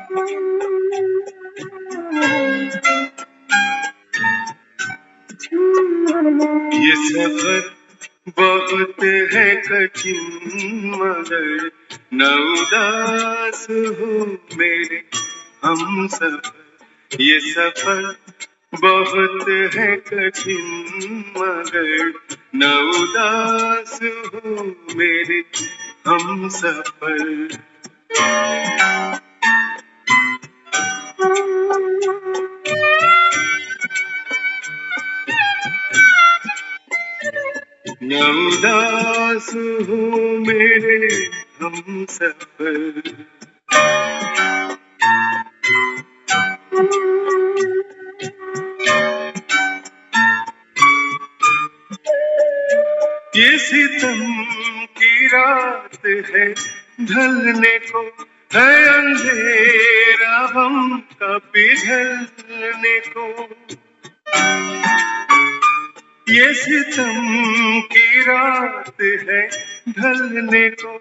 ये सफर बहुत है कठिन मगर न उदास हो मेरे हम सफर। ये सफर बहुत है कठिन मगर न उदास हो मेरे हम सफर। न उदास हो मेरे हम सफर। ये सितम की रात है ढलने को है अंधेरा हम का पिघलने को। ये सितम की रात है ढलने को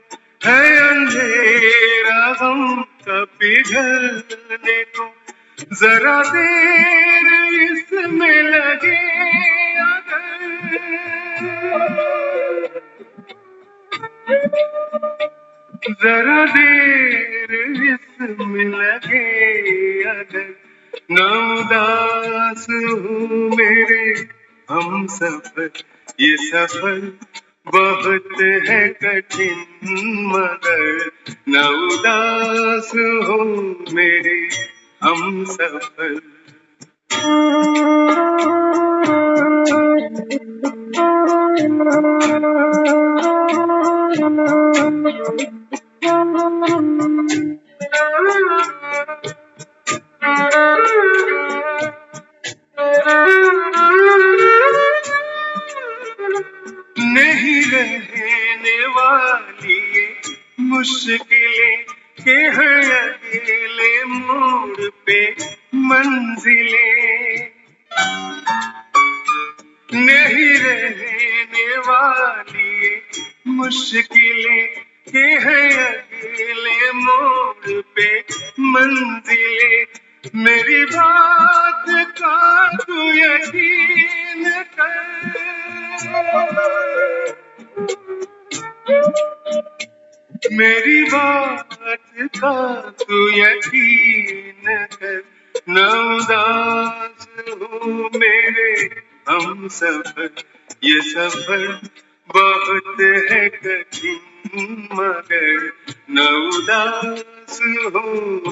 है अंधेरा हम का पिघलने को। जरा देर इसमें लगे जरा देर इसमें लगे अगर न उदास हो मेरे हम सफर। ये सफर बहुत है कठिन मगर न उदास हो मेरे हम सफर। नहीं रहने वाली ये मुश्किलें के हैं अकेले मोड़ पे मंजिलें। नहीं रहने वाली ये मुश्किलें के हैं अकेले मोड़ पे मंजिलें। मेरी बात का तू यकीन कर, मेरी बात का तू यकीन कर। न उदास हो मेरे हम सफर। ये सफर बहुत है कठिन मगर न उदास हो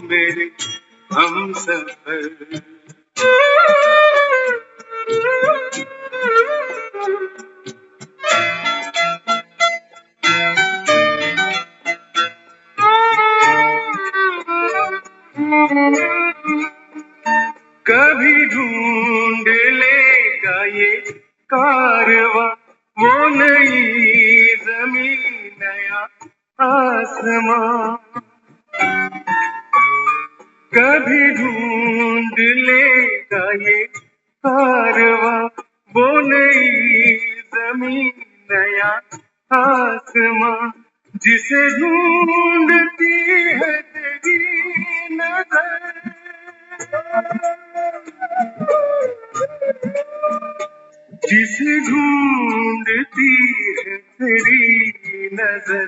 मेरे हम सफर। कभी ढूंढ लेगा ये कारवां वो नई जमीन नया आसमां। कभी ढूंढ लेगा ये कारवां वो नई जमीन नया आसमां। जिसे ढूंढती है तेरी नजर, जिसे ढूंढती है तेरी नजर।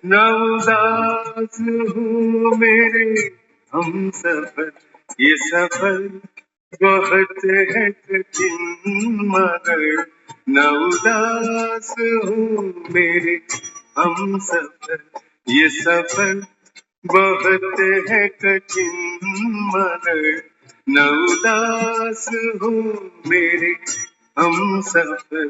न उदास हो मेरे हम सफर। ये सफर बहुत है कठिन मगर न उदास हो मेरे हम सफर। ये सफर बहुत है कठिन मगर न उदास हो मेरे हम सफर।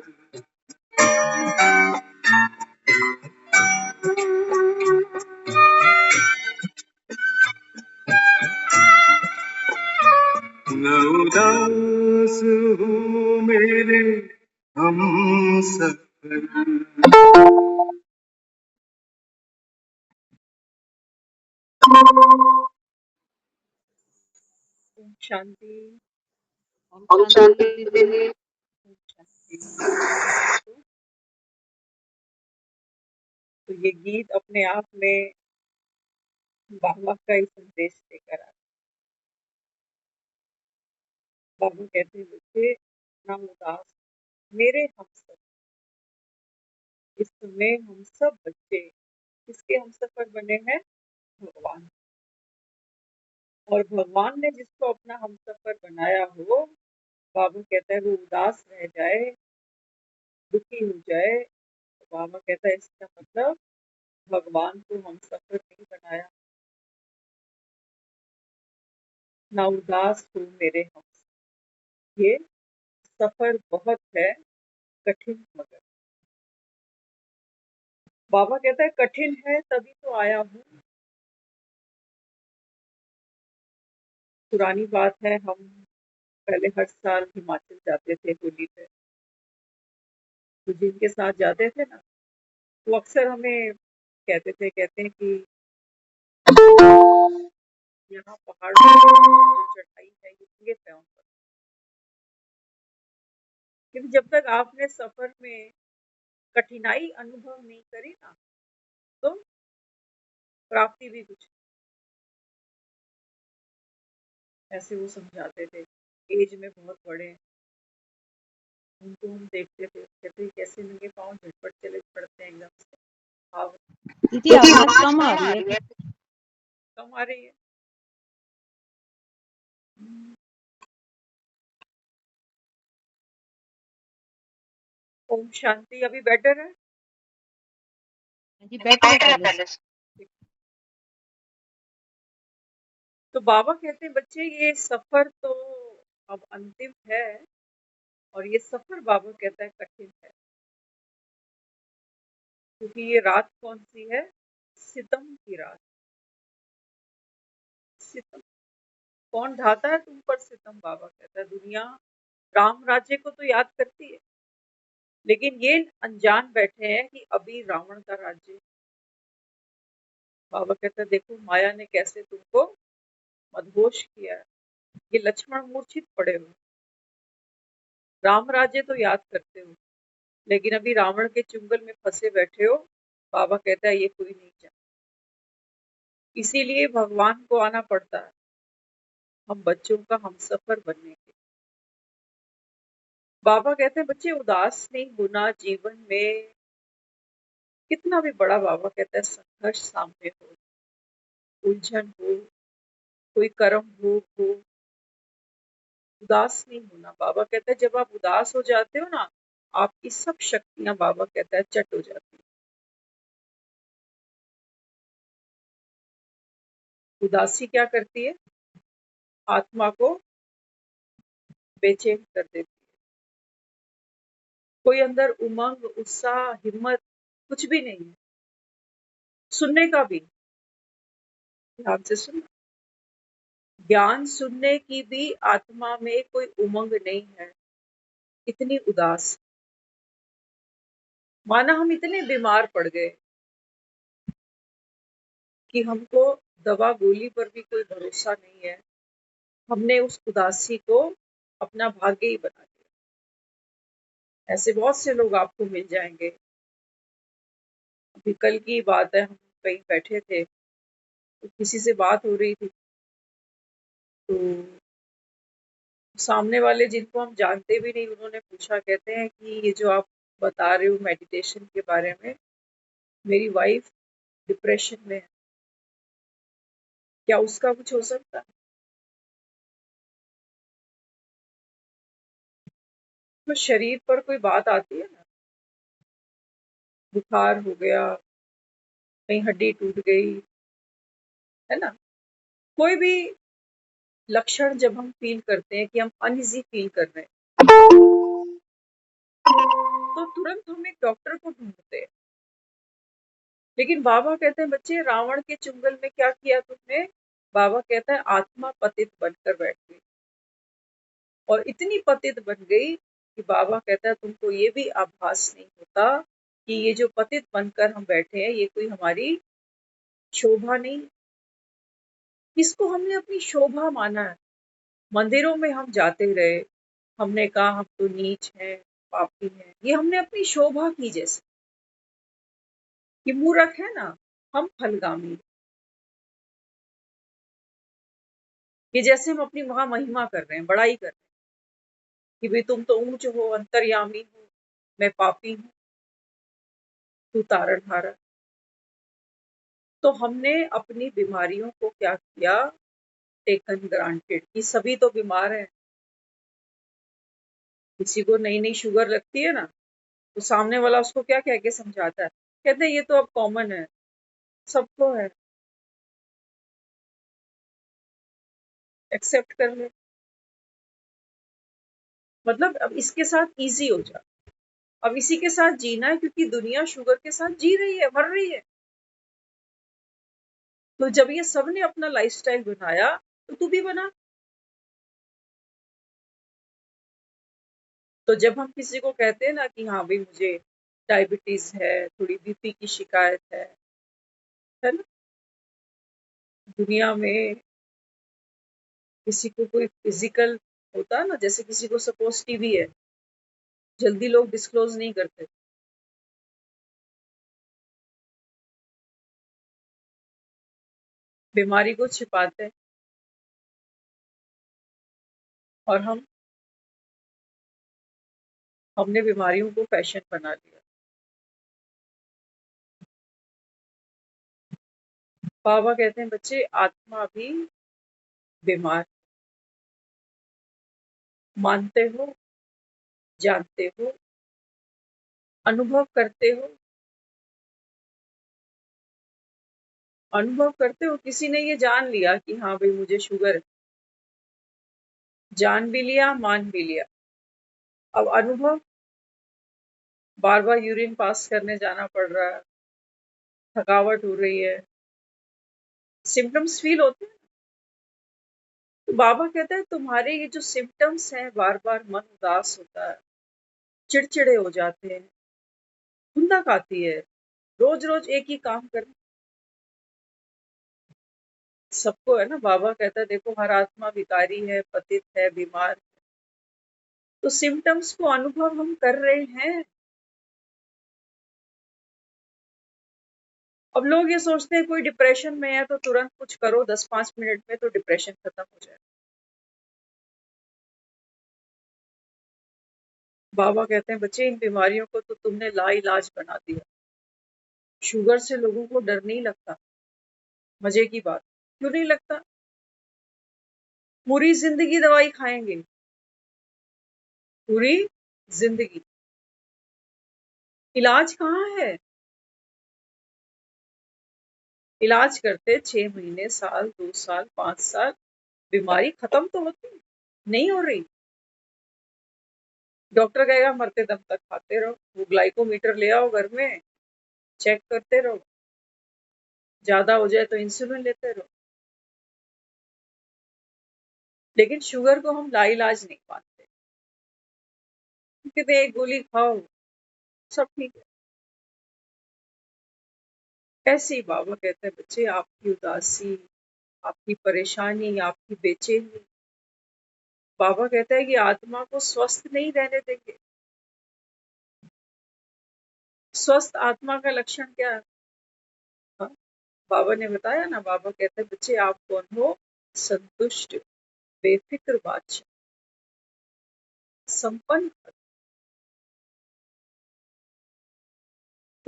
न उदास हो मेरे हम सफर। शांति। ओम शांति दीदी। तो ये गीत अपने आप में बाबा का ही संदेश लेकर आए। बाबा कहते हैं बच्चे ना उदास, मेरे हम सब इस समय हम सब बच्चे किसके हम सफर बने हैं? भगवान। और भगवान ने जिसको अपना हम सफर बनाया हो, बाबा कहता है वो उदास रह जाए, दुखी हो जाए, तो बाबा कहता है इसका मतलब भगवान को हम सफर नहीं बनाया। ना उदास हो मेरे हम, ये सफर बहुत है कठिन, मगर बाबा कहता है कठिन है तभी तो आया हूँ। पुरानी बात है, हम पहले हर साल हिमाचल जाते थे होली पे, तो जिनके साथ जाते थे ना वो अक्सर हमें कहते हैं कि यहाँ पहाड़ पर जो चढ़ाई है ये सेफ है उन पर, क्योंकि जब तक आपने सफर में कठिनाई अनुभव नहीं करी ना तो प्राप्ति भी कुछ, ऐसे वो समझाते थे। एज में बहुत बड़े हैं, उनको हम देखते थे, कहते कैसे नंगे पाँव झटपट चले पड़ते हैं एकदम से। हाँ दीदी आवाज कम आ रही है। कम आ रही है। ओम शांति, अभी बेटर है? जी बेटर है पहले से। तो बाबा कहते हैं बच्चे ये सफर तो अब अंतिम है, और ये सफर बाबा कहता है कठिन है, क्योंकि ये रात कौन सी है? सितम की रात। सितम कौन ढाता है तुम पर सितम? बाबा कहता है दुनिया राम राज्य को तो याद करती है, लेकिन ये अनजान बैठे हैं कि अभी रावण का राज्य। बाबा कहता है देखो माया ने कैसे तुमको मदहोश किया है, ये लक्ष्मण मूर्छित पड़े हो, राम राज्य तो याद करते हो, लेकिन अभी रावण के चुंगल में फंसे बैठे हो। बाबा कहता है ये कोई नहीं जानता, इसीलिए भगवान को आना पड़ता है हम बच्चों का हम सफर बनने के। बाबा कहते हैं बच्चे उदास नहीं होना, जीवन में कितना भी बड़ा बाबा कहता है संघर्ष सामने हो, उलझन हो, कोई कर्म हो, उदास नहीं होना। बाबा कहता है जब आप उदास हो जाते हो ना, आपकी सब शक्तियां बाबा कहता है चट हो जाती है। उदासी क्या करती है? आत्मा को बेचैन कर देती है। कोई अंदर उमंग, उत्साह, हिम्मत कुछ भी नहीं है, सुनने का भी। ध्यान से सुनना, ज्ञान सुनने की भी आत्मा में कोई उमंग नहीं है, इतनी उदास। माना हम इतने बीमार पड़ गए कि हमको दवा गोली पर भी कोई भरोसा नहीं है, हमने उस उदासी को अपना भाग्य ही बना दिया। ऐसे बहुत से लोग आपको मिल जाएंगे। अभी कल की बात है, हम कहीं बैठे थे तो किसी से बात हो रही थी, तो सामने वाले जिनको हम जानते भी नहीं उन्होंने पूछा, कहते हैं कि ये जो आप बता रहे हो मेडिटेशन के बारे में, मेरी वाइफ डिप्रेशन में है, क्या उसका कुछ हो सकता है? तो शरीर पर कोई बात आती है ना, बुखार हो गया, कहीं हड्डी टूट गई, है ना, कोई भी लक्षण जब हम फील करते हैं कि हम अनइजी फील कर रहे हैं, तो तुरंत हम एक डॉक्टर को ढूंढते हैं। लेकिन बाबा कहते हैं बच्चे रावण के चुंगल में क्या किया तुमने? बाबा कहता है आत्मा पतित बनकर बैठ गई, और इतनी पतित बन गई कि बाबा कहता है तुमको ये भी आभास नहीं होता कि ये जो पतित बनकर हम बैठे हैं ये कोई हमारी शोभा नहीं। इसको हमने अपनी शोभा माना है। मंदिरों में हम जाते रहे, हमने कहा हम तो नीच हैं, पापी हैं, ये हमने अपनी शोभा की, जैसे कि मूर्ख है ना, हम फलगामी। कि जैसे हम अपनी वहां महिमा कर रहे हैं, बड़ाई कर रहे हैं कि भाई तुम तो ऊंच हो, अंतर्यामी हो, मैं पापी हूं, तू तारणहारा। तो हमने अपनी बीमारियों को क्या किया, टेकन ग्रांटेड कि सभी तो बीमार हैं। किसी को नई नई शुगर लगती है ना, तो सामने वाला उसको क्या कह के समझाता है, कहते हैं ये तो अब कॉमन है, सबको है, एक्सेप्ट कर ले। मतलब अब इसके साथ इजी हो जा, अब इसी के साथ जीना है, क्योंकि दुनिया शुगर के साथ जी रही है, मर रही है। तो जब ये सब ने अपना लाइफस्टाइल बनाया, तो तू भी बना। तो जब हम किसी को कहते हैं ना कि हाँ भाई मुझे डायबिटीज है, थोड़ी बीपी की शिकायत है ना, दुनिया में किसी को कोई फिजिकल होता है ना, जैसे किसी को सपोज टीबी है, जल्दी लोग डिस्क्लोज नहीं करते, बीमारी को छिपाते हैं। और हमने बीमारियों को फैशन बना लिया। बाबा कहते हैं बच्चे आत्मा भी बीमार, मानते हो, जानते हो, अनुभव करते हो, अनुभव करते हो। किसी ने ये जान लिया कि हाँ भाई मुझे शुगर है, जान भी लिया, मान भी लिया। अब अनुभव, बार बार यूरिन पास करने जाना पड़ रहा है, थकावट हो रही है, सिम्टम्स फील होते हैं। तो बाबा कहते हैं तुम्हारे ये जो सिम्टम्स हैं, बार बार मन उदास होता है, चिड़चिड़े हो जाते हैं, खुंदक आती है, रोज रोज एक ही काम कर, सबको है ना। बाबा कहता है देखो हर आत्मा विकारी है, पतित है, बीमार है। तो सिम्टम्स को अनुभव हम कर रहे हैं। अब लोग ये सोचते हैं कोई डिप्रेशन में है तो तुरंत कुछ करो, 10-5 मिनट में तो डिप्रेशन खत्म हो जाए। बाबा कहते हैं बच्चे इन बीमारियों को तो तुमने लाइलाज बना दिया। शुगर से लोगों को डर नहीं लगता, मजे की बात, क्यों नहीं लगता? पूरी जिंदगी दवाई खाएंगे, पूरी जिंदगी, इलाज कहाँ है? इलाज करते 6 महीने, साल, 2 साल, 5 साल, बीमारी खत्म तो होती नहीं हो रही। डॉक्टर कहेगा मरते दम तक खाते रहो, वो ग्लाइकोमीटर ले आओ घर में, चेक करते रहो, ज्यादा हो जाए तो इंसुलिन लेते रहो। लेकिन शुगर को हम लाइलाज नहीं मानते, कहते एक गोली खाओ सब ठीक है। ऐसे ही बाबा कहते हैं बच्चे आपकी उदासी, आपकी परेशानी, आपकी बेचैनी, बाबा कहता है कि आत्मा को स्वस्थ नहीं रहने देंगे। स्वस्थ आत्मा का लक्षण क्या है? हाँ, बाबा ने बताया ना, बाबा कहते हैं बच्चे आप कौन हो? संतुष्ट, बेफिक्र बादशाह, संपन्न।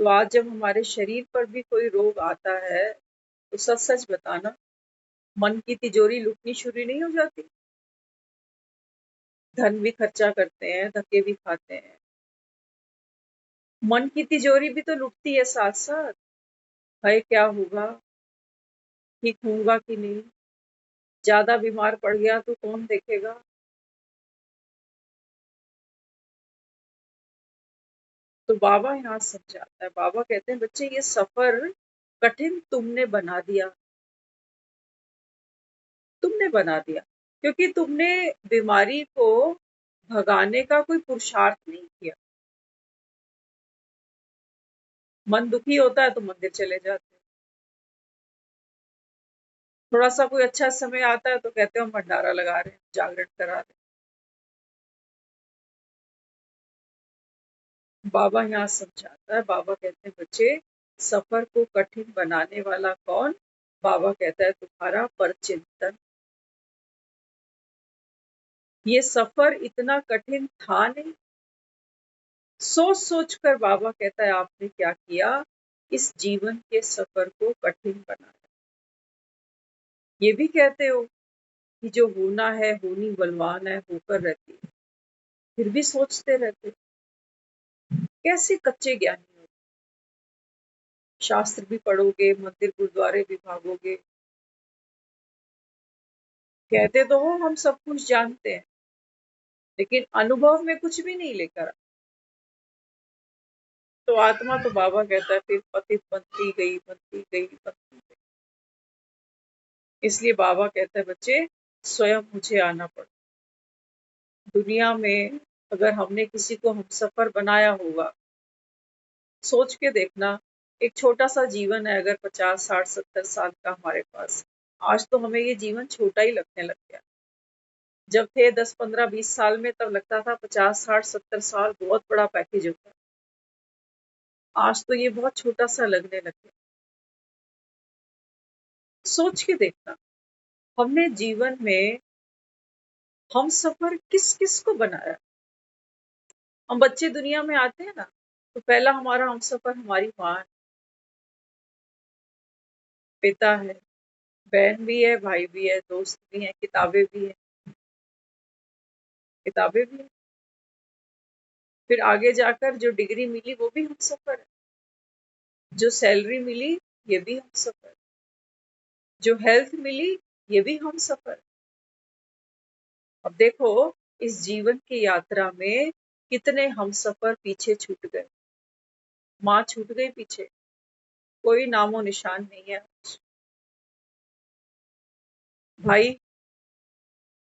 तो आज जब हमारे शरीर पर भी कोई रोग आता है, तो सच सच बताना, मन की तिजोरी लुटनी शुरू नहीं हो जाती? धन भी खर्चा करते हैं, धक्के भी खाते हैं, मन की तिजोरी भी तो लुटती है साथ साथ। है क्या होगा, ठीक होगा कि नहीं, ज्यादा बीमार पड़ गया तो कौन देखेगा? तो बाबा यहाँ समझाता है, बाबा कहते हैं बच्चे ये सफर कठिन तुमने बना दिया, तुमने बना दिया, क्योंकि तुमने बीमारी को भगाने का कोई पुरुषार्थ नहीं किया। मन दुखी होता है तो मंदिर चले जाते हैं, थोड़ा सा कोई अच्छा समय आता है तो कहते हैं हम भंडारा लगा रहे हैं, जागरण करा रहे हैं। बाबा यहाँ समझाता है, बाबा कहते हैं बच्चे सफर को कठिन बनाने वाला कौन? बाबा कहता है तुम्हारा परचिंतन। ये सफर इतना कठिन था नहीं। सोच सोच कर बाबा कहता है आपने क्या किया, इस जीवन के सफर को कठिन बनाया। ये भी कहते हो कि जो होना है होनी बलवान है, होकर रहती है, फिर भी सोचते रहते हो। कैसे कच्चे ज्ञानी हो। शास्त्र भी पढ़ोगे, मंदिर गुरुद्वारे भी भागोगे, कहते तो हो हम सब कुछ जानते हैं, लेकिन अनुभव में कुछ भी नहीं लेकर। तो आत्मा तो बाबा कहता है फिर पतित बनती गई बनती गई बनती गई। इसलिए बाबा कहता है बच्चे स्वयं मुझे आना पड़ा। दुनिया में अगर हमने किसी को हमसफर बनाया होगा, सोच के देखना, एक छोटा सा जीवन है, अगर 50 60 70 साल का हमारे पास, आज तो हमें ये जीवन छोटा ही लगने लग गया। जब थे 10 15 20 साल में तब लगता था 50 60 70 साल बहुत बड़ा पैकेज होता है। आज तो ये बहुत छोटा सा लगने लग गया। सोच के देखना, हमने जीवन में हम सफर किस किस को बनाया। हम बच्चे दुनिया में आते हैं ना, तो पहला हमारा हम सफर हमारी माँ है, पिता है, बहन भी है, भाई भी है, दोस्त भी है, किताबें भी है, किताबें भी है। फिर आगे जाकर जो डिग्री मिली वो भी हम सफर है, जो सैलरी मिली ये भी हम सफर है, जो हेल्थ मिली ये भी हम सफर है। अब देखो इस जीवन की यात्रा में कितने हम सफर पीछे छूट गए। माँ छूट गई पीछे, कोई नामो निशान नहीं है। भाई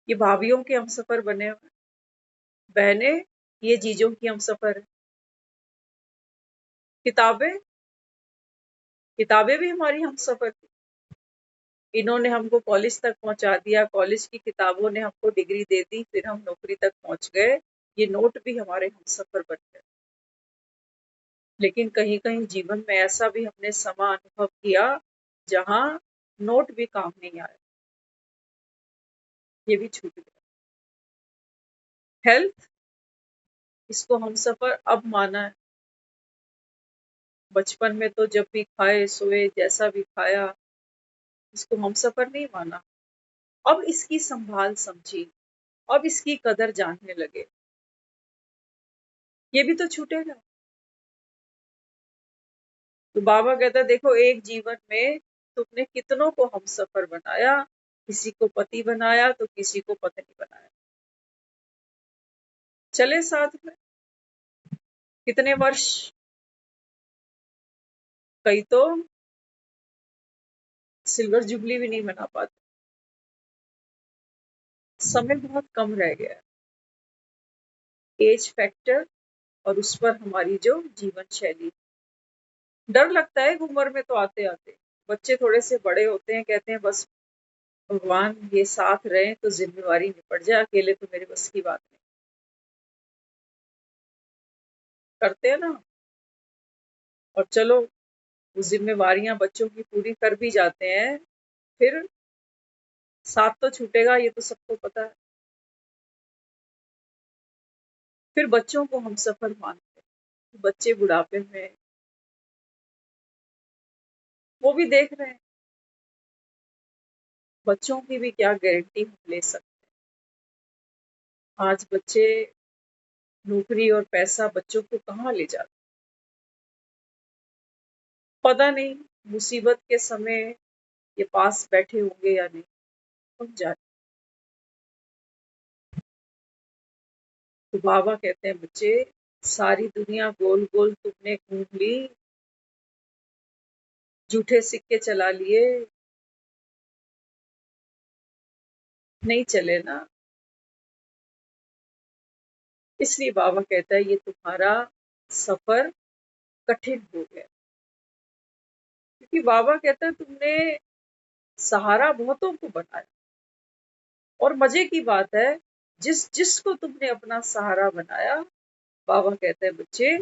ये भाभीियों के हम सफर बने हुए, बहनें ये जीजों की हम सफर है। किताबें किताबें भी हमारी हम सफर थी। इन्होंने हमको कॉलेज तक पहुंचा दिया, कॉलेज की किताबों ने हमको डिग्री दे दी, फिर हम नौकरी तक पहुंच गए। ये नोट भी हमारे हम सफर बन गए। लेकिन कहीं कहीं जीवन में ऐसा भी हमने समा अनुभव किया जहां नोट भी काम नहीं आया, ये भी छूट गया। हेल्थ, इसको हम सफर अब माना है। बचपन में तो जब भी खाए सोए जैसा भी खाया, इसको हम सफर नहीं माना। अब इसकी संभाल समझी, अब इसकी कदर जानने लगे, ये भी तो छूटेगा। तो बाबा कहता देखो एक जीवन में तुमने कितनों को हम सफर बनाया, किसी को पति बनाया तो किसी को पत्नी बनाया, चले साथ में कितने वर्ष, कई तो सिल्वर जुबली भी नहीं मना पाते। समय बहुत कम रह गया है, एज फैक्टर और उस पर हमारी जो जीवन शैली। डर लगता है उम्र में तो आते आते बच्चे थोड़े से बड़े होते हैं, कहते हैं बस भगवान ये साथ रहे तो जिम्मेवारी निपट जाए, अकेले तो मेरे बस की बात नहीं। करते हैं ना, और चलो वो जिम्मेवारियां बच्चों की पूरी कर भी जाते हैं, फिर साथ तो छूटेगा ये तो सबको पता है। फिर बच्चों को हम सफर मानते हैं, बच्चे बुढ़ापे में वो भी देख रहे हैं, बच्चों की भी क्या गारंटी हम ले सकते हैं। आज बच्चे नौकरी और पैसा बच्चों को कहाँ ले जाते, पता नहीं मुसीबत के समय ये पास बैठे होंगे या नहीं, हम जाने। तो बाबा कहते हैं बच्चे सारी दुनिया गोल गोल तुमने घूम ली, झूठे सिक्के चला लिए, नहीं चले ना। इसलिए बाबा कहता है ये तुम्हारा सफर कठिन हो गया, क्योंकि बाबा कहता है तुमने सहारा बहुतों को बनाया। और मजे की बात है, जिस जिसको तुमने अपना सहारा बनाया, बाबा कहते हैं बच्चे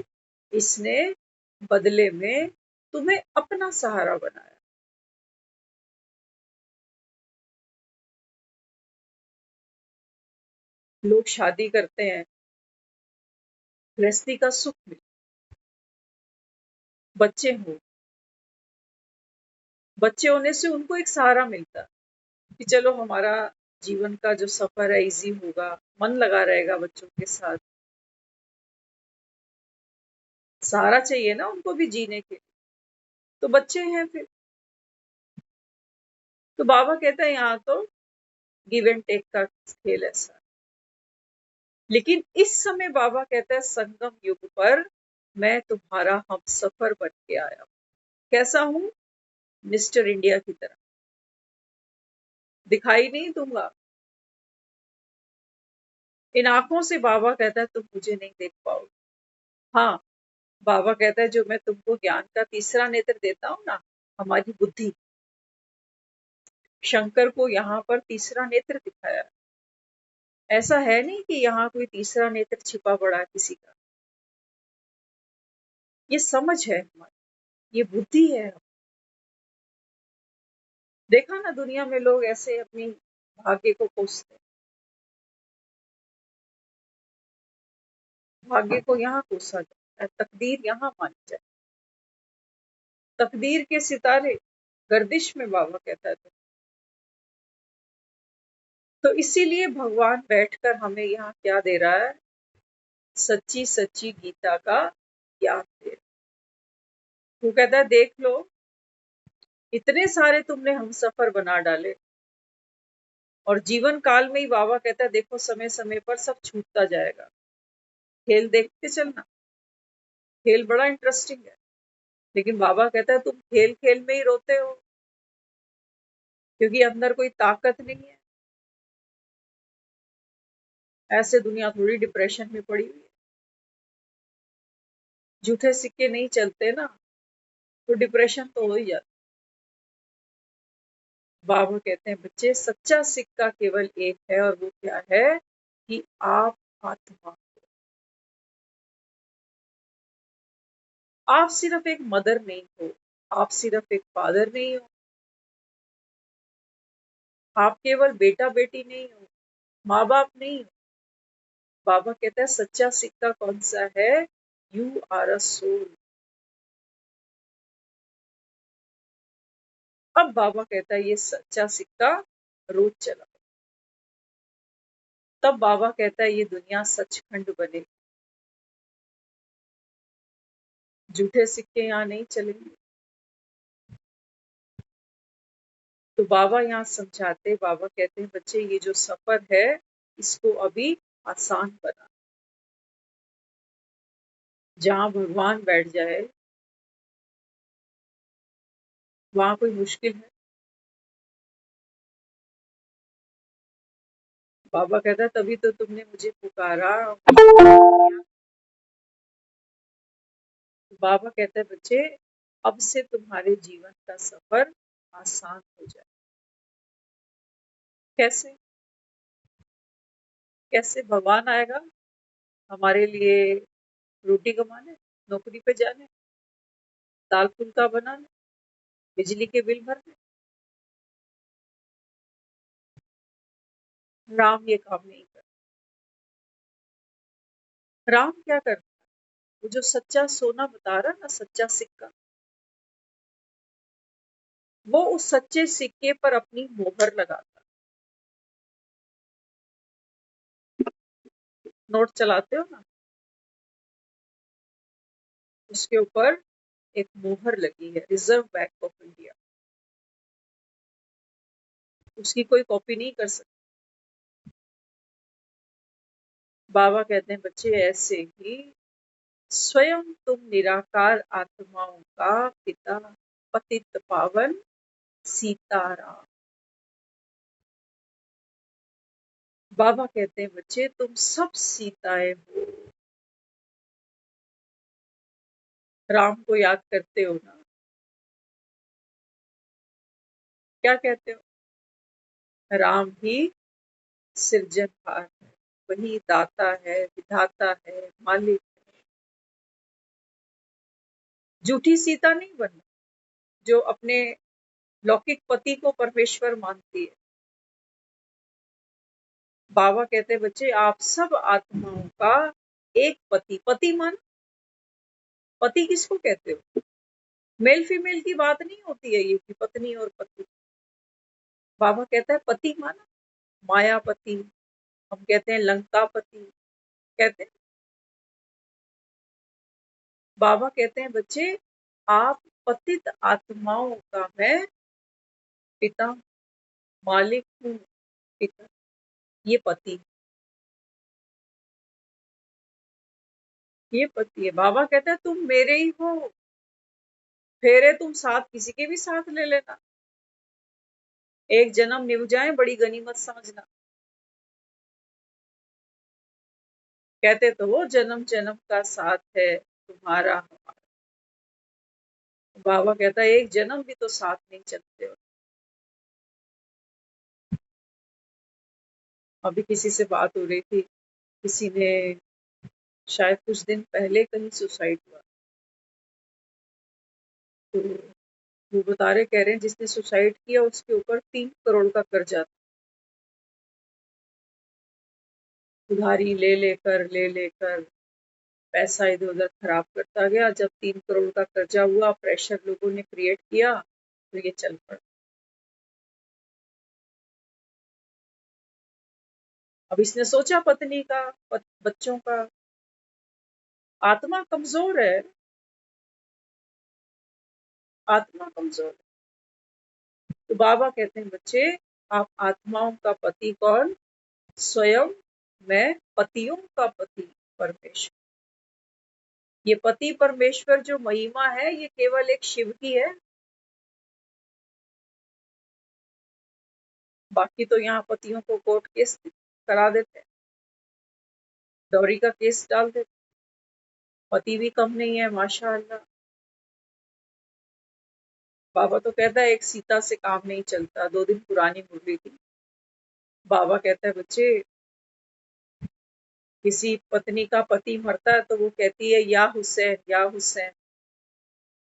इसने बदले में तुम्हें अपना सहारा बनाया। लोग शादी करते हैं, गृहस्थी का सुख मिले, बच्चे हो, बच्चे होने से उनको एक सहारा मिलता है कि चलो हमारा जीवन का जो सफर है इजी होगा, मन लगा रहेगा बच्चों के साथ। सहारा चाहिए ना उनको भी जीने के, तो बच्चे हैं फिर। तो बाबा कहता है यहाँ तो गिव एंड टेक का खेल ऐसा। लेकिन इस समय बाबा कहता है संगम युग पर मैं तुम्हारा हम सफर बन के आया हूं। कैसा हूं? मिस्टर इंडिया की तरह। दिखाई नहीं दूंगा। इन आंखों से बाबा कहता है तुम मुझे नहीं देख पाओगे। हाँ, बाबा कहता है जो मैं तुमको ज्ञान का तीसरा नेत्र देता हूँ ना, हमारी बुद्धि, शंकर को यहाँ पर तीसरा नेत्र दिखाया है। ऐसा है नहीं कि यहाँ कोई तीसरा नेत्र छिपा पड़ा है किसी का। ये समझ है हमारी, ये बुद्धि है। देखा ना दुनिया में लोग ऐसे अपनी भाग्य को कोसते हैं, भाग्य को यहाँ कोसा जाता है, तकदीर यहाँ मानी जाए। तकदीर के सितारे गर्दिश में बाबा कहता है तो इसीलिए भगवान बैठकर हमें यहाँ क्या दे रहा है? सच्ची सच्ची गीता का ज्ञान दे रहा है। वो कहता है देख लो, इतने सारे तुमने हम सफर बना डाले और जीवन काल में ही बाबा कहता है देखो समय समय पर सब छूटता जाएगा। खेल देखते चलना, खेल बड़ा इंटरेस्टिंग है। लेकिन बाबा कहता है तुम खेल खेल में ही रोते हो क्योंकि अंदर कोई ताकत नहीं है। ऐसे दुनिया थोड़ी डिप्रेशन में पड़ी हुई है। झूठे सिक्के नहीं चलते ना, तो डिप्रेशन तो हो ही जाता। बाबा कहते हैं बच्चे सच्चा सिक्का केवल एक है और वो क्या है कि आप आत्मा। आप सिर्फ एक मदर नहीं हो, आप सिर्फ एक फादर नहीं हो, आप केवल बेटा बेटी नहीं हो, माँ बाप नहीं हो। बाबा कहता है सच्चा सिक्का कौन सा है? You are a soul. अब बाबा कहता है ये सच्चा सिक्का रोज चला। तब बाबा कहता है ये दुनिया सचखंड बने, झूठे सिक्के यहाँ नहीं चलेंगे। तो बाबा यहाँ समझाते, बाबा कहते हैं बच्चे ये जो सफर है इसको अभी आसान बना। जहाँ भगवान बैठ जाए वहां कोई मुश्किल है? बाबा कहता है तभी तो तुमने मुझे पुकारा। बाबा कहते हैं बच्चे अब से तुम्हारे जीवन का सफर आसान हो जाए। कैसे? कैसे? भगवान आएगा हमारे लिए रोटी कमाने, नौकरी पे जाने, दाल फुल्का बनाने, बिजली के बिल भरने। राम ये काम नहीं करता। राम क्या करता है? वो जो सच्चा सोना बता रहा ना, सच्चा सिक्का, वो उस सच्चे सिक्के पर अपनी मोहर लगाता। नोट चलाते हो ना, उसके ऊपर एक मोहर लगी है, रिजर्व बैंक ऑफ इंडिया। उसकी कोई कॉपी नहीं कर सकता। बाबा कहते हैं बच्चे ऐसे ही स्वयं तुम निराकार आत्माओं का पिता पतित पावन सीताराम। बाबा कहते हैं बच्चे तुम सब सीताएं हो। राम को याद करते हो ना? क्या कहते हो? राम ही सृजनहार है, वही दाता है, विधाता है, मालिक है। झूठी सीता नहीं बनना जो अपने लौकिक पति को परमेश्वर मानती है। बाबा कहते हैं बच्चे आप सब आत्माओं का एक पति, पति मान, पति किसको कहते हो? मेल फीमेल की बात नहीं होती है ये कि पत्नी और पति। बाबा कहता है पति माना मायापति, हम कहते हैं लंकापति कहते हैं। बाबा कहते हैं बच्चे आप पतित आत्माओं का मैं पिता मालिक हूँ, पिता, ये पति, ये पति है। बाबा कहता है तुम मेरे ही हो, फेरे तुम साथ किसी के भी साथ ले लेना, एक जन्म निभ जाए बड़ी गनीमत समझना। कहते तो वो जन्म जन्म का साथ है तुम्हारा हमारा। बाबा कहता है एक जन्म भी तो साथ नहीं चलते हो। अभी किसी से बात हो रही थी, किसी ने शायद कुछ दिन पहले कहीं सुसाइड हुआ, तो वो बता रहे, कह रहे हैं जिसने सुसाइड किया उसके ऊपर 3 करोड़ का कर्जा था, उधारी ले लेकर पैसा इधर उधर खराब करता गया। जब 3 करोड़ का कर्जा हुआ, प्रेशर लोगों ने क्रिएट किया तो ये चल पड़ा। अब इसने सोचा पत्नी का, बच्चों का, आत्मा कमजोर है, आत्मा कमजोर है। तो बाबा कहते हैं बच्चे आप आत्माओं का पति कौन? स्वयं मैं पतियों का पति परमेश्वर। ये पति परमेश्वर जो महिमा है ये केवल एक शिव की है, बाकी तो यहाँ पतियों को कोर्ट केस करा देते हैं, डॉरी का केस डाल देते। पति भी कम नहीं है माशाअल्लाह। बाबा तो कहता है एक सीता से काम नहीं चलता। 2 दिन पुरानी मुरली थी। बाबा कहता है बच्चे किसी पत्नी का पति मरता है तो वो कहती है या हुसैन या हुसैन।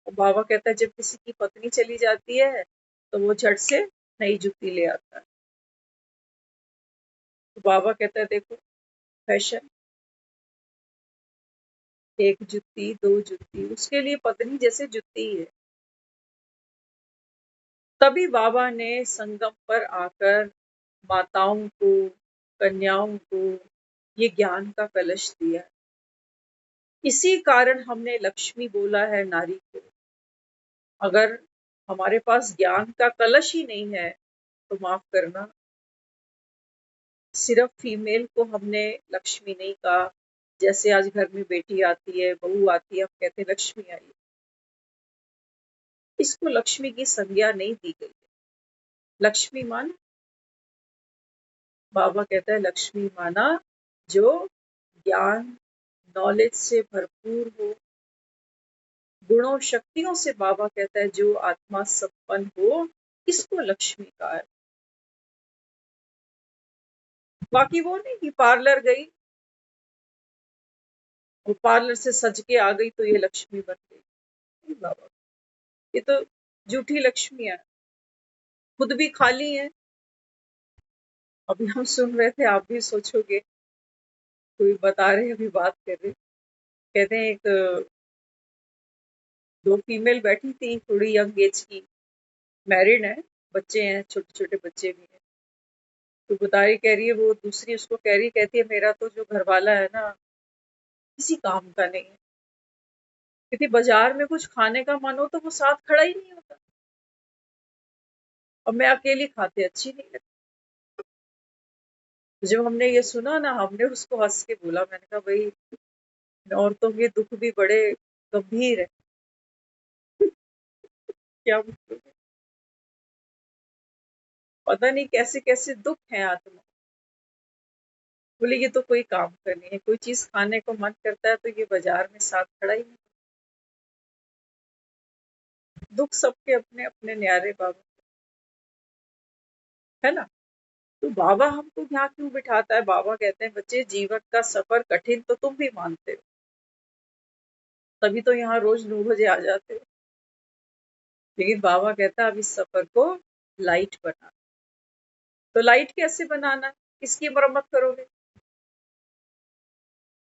और बाबा कहता है जब किसी की पत्नी चली जाती है तो वो झट से नई जुत्ती ले आता है। तो बाबा कहता है देखो फैशन, 1 जुत्ती 2 जुत्ती, उसके लिए पत्नी जैसे जुत्ती है। तभी बाबा ने संगम पर आकर माताओं को, कन्याओं को ये ज्ञान का कलश दिया। इसी कारण हमने लक्ष्मी बोला है नारी को। अगर हमारे पास ज्ञान का कलश ही नहीं है तो माफ करना, सिर्फ फीमेल को हमने लक्ष्मी नहीं कहा। जैसे आज घर में बेटी आती है, बहू आती है, हम कहते हैं लक्ष्मी आई, इसको लक्ष्मी की संज्ञा नहीं दी गई है। लक्ष्मी माना, बाबा कहता है लक्ष्मी माना जो ज्ञान नॉलेज से भरपूर हो, गुणों शक्तियों से बाबा कहता है जो आत्मा संपन्न हो, इसको लक्ष्मी कहा है। बाकी वो नहीं कि पार्लर गई और पार्लर से सज के आ गई तो ये लक्ष्मी बन गई। नहीं बाबा, ये तो झूठी लक्ष्मियां, खुद भी खाली है। अभी हम सुन रहे थे, आप भी सोचोगे, कोई बता रहे, अभी बात कर रहे, कहते हैं एक 2 फीमेल बैठी थी, थोड़ी यंग एज की, मैरिड है, बच्चे हैं, छोटे छोटे बच्चे भी हैं। तो बता रही, कह रही है वो दूसरी उसको कह रही, कहती है मेरा तो जो घर वाला है ना किसी काम का नहीं है, क्योंकि बाजार में कुछ खाने का मन हो तो वो साथ खड़ा ही नहीं होता, और मैं अकेली खाते अच्छी नहीं लगती। तो जब हमने ये सुना ना, हमने उसको हंस के बोला, मैंने कहा भाई औरतों के दुख भी बड़े गंभीर है। क्या मतलब, पता नहीं कैसे कैसे दुख है आत्मा। बोले ये तो कोई काम का नहीं है, कोई चीज खाने को मन करता है तो ये बाजार में साथ खड़ा ही नहीं। दुख सबके अपने अपने न्यारे बाबा, है ना। तो बाबा हमको यहाँ क्यों बिठाता है? बाबा कहते हैं बच्चे जीवन का सफर कठिन तो तुम भी मानते हो, तभी तो यहाँ रोज 9 बजे आ जाते हो। लेकिन बाबा कहता है अब इस सफर को लाइट बना। तो लाइट कैसे बनाना? किसकी मरम्मत करोगे?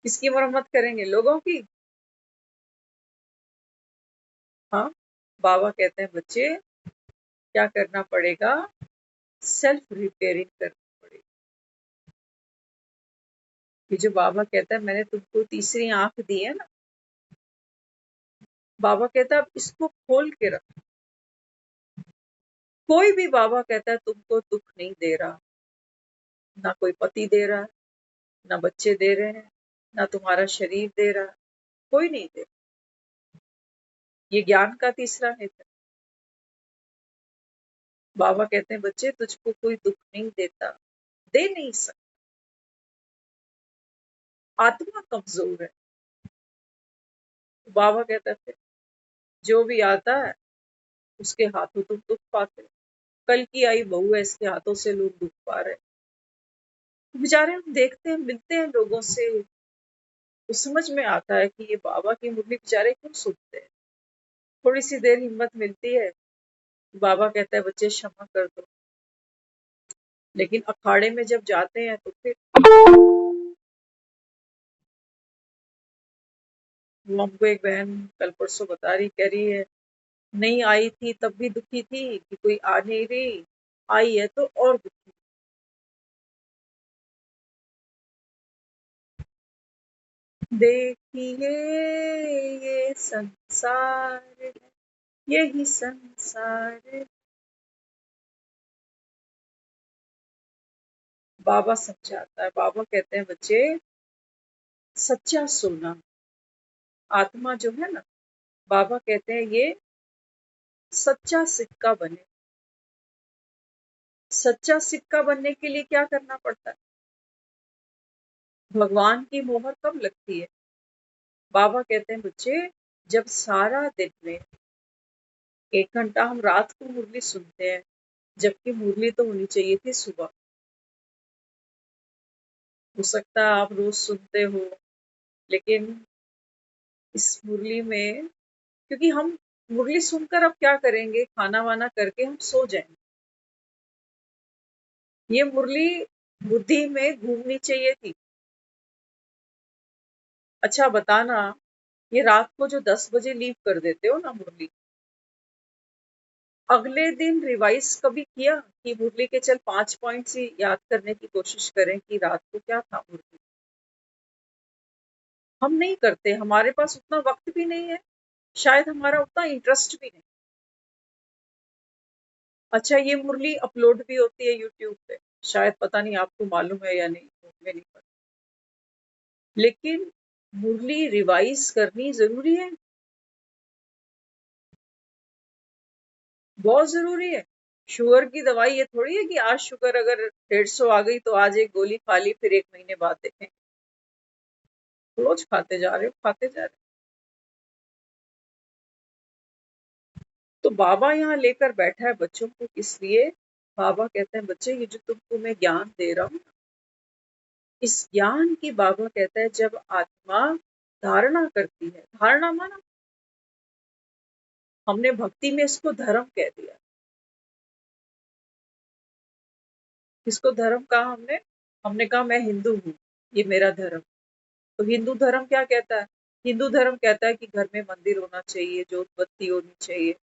किसकी मरम्मत करेंगे? लोगों की? हाँ, बाबा कहते हैं बच्चे क्या करना पड़ेगा? सेल्फ रिपेयरिंग करनी पड़ेगी। ये जो बाबा कहता है मैंने तुमको तीसरी आंख दी है ना, बाबा कहता है अब इसको खोल के रखो। कोई भी बाबा कहता है तुमको दुख नहीं दे रहा, ना कोई पति दे रहा है, ना बच्चे दे रहे हैं, ना तुम्हारा शरीर दे रहा है, कोई नहीं दे रहा। ये ज्ञान का तीसरा नेत्र। बाबा कहते हैं बच्चे तुझको कोई दुख नहीं देता, दे नहीं सकता। आत्मा कमजोर है। बाबा कहता है फिर जो भी आता है उसके हाथों तुम दुख पाते हो। कल की आई बहू है, इसके हाथों से लोग दुख पा रहे हैं। बेचारे हम देखते हैं, मिलते हैं लोगों से, तो समझ में आता है कि ये बाबा की मुरली बेचारे क्यों सुनते हैं। थोड़ी सी देर हिम्मत मिलती है, बाबा कहता है बच्चे क्षमा कर दो, लेकिन अखाड़े में जब जाते हैं तो फिर वो हमको एक बहन कल परसों बता रही, कह रही है नहीं आई थी तब भी दुखी थी कि कोई आ नहीं रही, आई है तो और दुखी। देखिए ये संसार है, यही संसार है। बाबा समझाता है, बाबा कहते हैं बच्चे सच्चा सोना आत्मा जो है ना, बाबा कहते हैं ये सच्चा सिक्का बने। सच्चा सिक्का बनने के लिए क्या करना पड़ता है? भगवान की मोहर कब लगती है? बाबा कहते हैं बच्चे जब सारा दिन में 1 घंटा हम रात को मुरली सुनते हैं, जबकि मुरली तो होनी चाहिए थी सुबह। हो सकता है आप रोज सुनते हो, लेकिन इस मुरली में, क्योंकि हम मुरली सुनकर अब क्या करेंगे, खाना वाना करके हम सो जाएंगे। ये मुरली बुद्धि में घूमनी चाहिए थी। अच्छा बताना, ये रात को जो 10 बजे लीव कर देते हो ना मुरली, अगले दिन रिवाइज कभी किया कि मुरली के चल 5 पॉइंट्स ही याद करने की कोशिश करें कि रात को क्या था मुरली? हम नहीं करते, हमारे पास उतना वक्त भी नहीं है, शायद हमारा उतना इंटरेस्ट भी नहीं। अच्छा ये मुरली अपलोड भी होती है यूट्यूब पे, शायद पता नहीं आपको मालूम है या नहीं, मुझे नहीं पता। लेकिन मुरली रिवाइज करनी जरूरी है, बहुत जरूरी है। शुगर की दवाई ये थोड़ी है कि आज शुगर अगर 150 आ गई तो आज एक गोली खा ली, फिर 1 महीने बाद देखें। रोज खाते जा रहे हो, खाते जा रहे हो। तो बाबा यहाँ लेकर बैठा है बच्चों को, किस लिए? बाबा कहते हैं बच्चे ये जो तुमको मैं ज्ञान दे रहा हूँ, इस ज्ञान की बाबा कहता है जब आत्मा धारणा करती है, धारणा माना हमने भक्ति में इसको धर्म कह दिया। किसको धर्म कहा हमने? हमने कहा मैं हिंदू हूँ, ये मेरा धर्म। तो हिंदू धर्म क्या कहता है? हिंदू धर्म कहता है कि घर में मंदिर होना चाहिए, जोत बत्ती होनी चाहिए,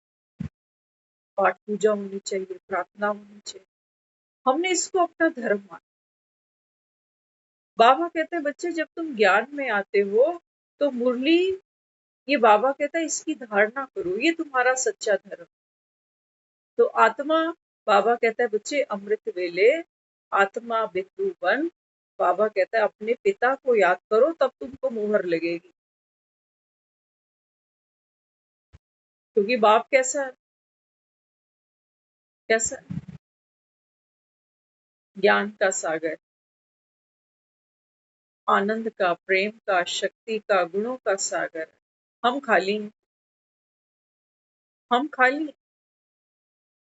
पाठ पूजा होनी चाहिए, प्रार्थना होनी चाहिए। हमने इसको अपना धर्म माना। बाबा कहते हैं बच्चे जब तुम ज्ञान में आते हो तो मुरली, ये बाबा कहता है इसकी धारणा करो, ये तुम्हारा सच्चा धर्म। तो आत्मा, बाबा कहता है बच्चे अमृत वेले आत्मा बिंदु बन। बाबा कहता है अपने पिता को याद करो तब तुमको मोहर लगेगी। क्योंकि बाप कैसा है? कैसा? ज्ञान का सागर, आनंद का, प्रेम का, शक्ति का, गुणों का सागर। हम खाली, हम खाली।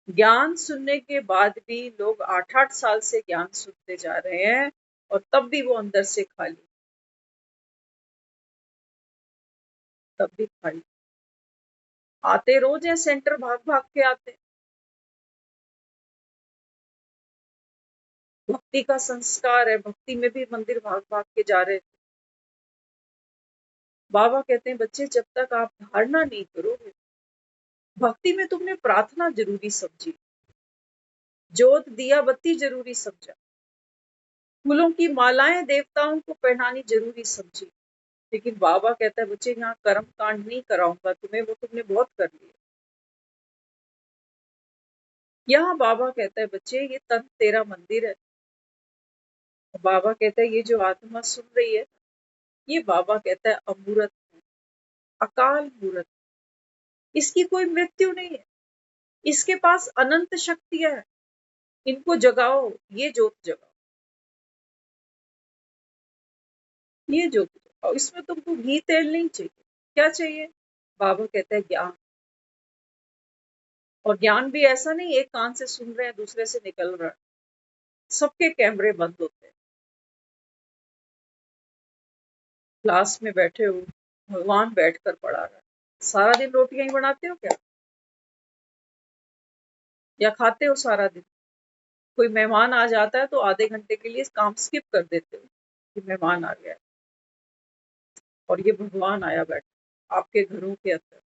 ज्ञान सुनने के बाद भी लोग 8-8 साल से ज्ञान सुनते जा रहे हैं और तब भी वो अंदर से खाली, तब भी खाली। आते रोज है सेंटर, भाग भाग के आते हैं। भक्ति का संस्कार है, भक्ति में भी मंदिर भाग भाग के जा रहे थे। बाबा कहते हैं बच्चे जब तक आप धारणा नहीं करोगे, भक्ति में तुमने प्रार्थना जरूरी समझी, जोत दिया बत्ती जरूरी समझा, फूलों की मालाएं देवताओं को पहनानी जरूरी समझी, लेकिन बाबा कहता है बच्चे यहाँ कर्म कांड नहीं कराऊंगा तुम्हें, वो तुमने बहुत कर लिया। यहाँ बाबा कहता है बच्चे ये तन तेरा मंदिर है। बाबा कहता है ये जो आत्मा सुन रही है, ये बाबा कहता है अमूर्त है, अकाल मूर्त, इसकी कोई मृत्यु नहीं है, इसके पास अनंत शक्तियां है, इनको जगाओ, ये ज्योत जगाओ, ये ज्योत जगाओ, इसमें तुमको घी तेल नहीं चाहिए। क्या चाहिए? बाबा कहता है ज्ञान। और ज्ञान भी ऐसा नहीं एक कान से सुन रहे हैं दूसरे से निकल रहा है, सबके कैमरे बंद होते हैं। क्लास में बैठे हो, भगवान बैठकर पढ़ा रहा है, सारा दिन रोटियां ही बनाते हो क्या, या खाते हो सारा दिन? कोई मेहमान आ जाता है तो आधे घंटे के लिए काम स्किप कर देते हो कि मेहमान आ गया है, और ये भगवान आया बैठा आपके घरों के अंदर,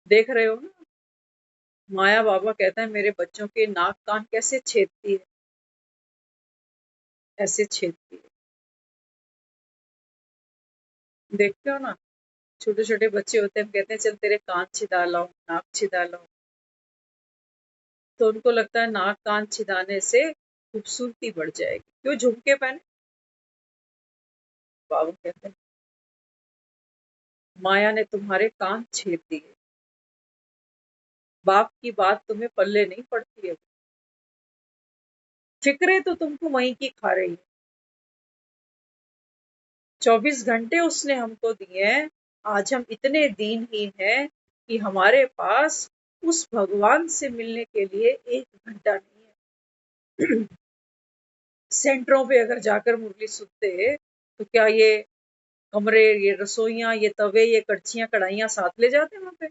देख रहे हो ना? माया बाबा कहता है मेरे बच्चों के नाक कान कैसे छेदती है, ऐसे छेदती है। देखते हो ना, छोटे छोटे बच्चे होते हैं, हम कहते हैं चल तेरे कान छिदा लाओ, नाक छिदा लाओ, तो उनको लगता है नाक कान छिदाने से खूबसूरती बढ़ जाएगी, क्यों झुमके पहने? बाबा कहते हैं माया ने तुम्हारे कान छेद दिए, बाप की बात तुम्हें पल्ले नहीं पड़ती है, फिक्रे तो तुमको वहीं की खा रही है। 24 घंटे उसने हमको दिए हैं, आज हम इतने दीनहीन हैं कि हमारे पास उस भगवान से मिलने के लिए 1 घंटा नहीं है। सेंटरों पे अगर जाकर मुरली सुनते तो क्या ये कमरे, ये रसोइयां, ये तवे, ये कड़छियां कढ़ाइयां साथ ले जाते वहां पे?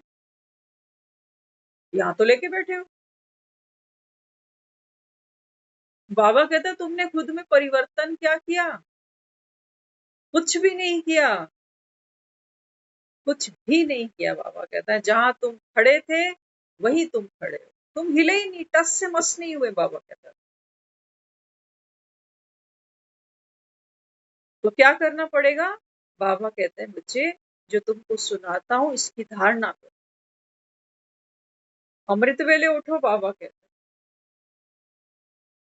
यहाँ तो लेके बैठे हो। बाबा कहता है तुमने खुद में परिवर्तन क्या किया? कुछ भी नहीं किया, कुछ भी नहीं किया। बाबा कहता है जहां तुम खड़े थे वही तुम खड़े हो, तुम हिले ही नहीं, टस से मस नहीं हुए। बाबा कहता है तो क्या करना पड़ेगा? बाबा कहते हैं बच्चे जो तुमको सुनाता हूं इसकी धारणा करो। अमृत वेले उठो, बाबा कहते हैं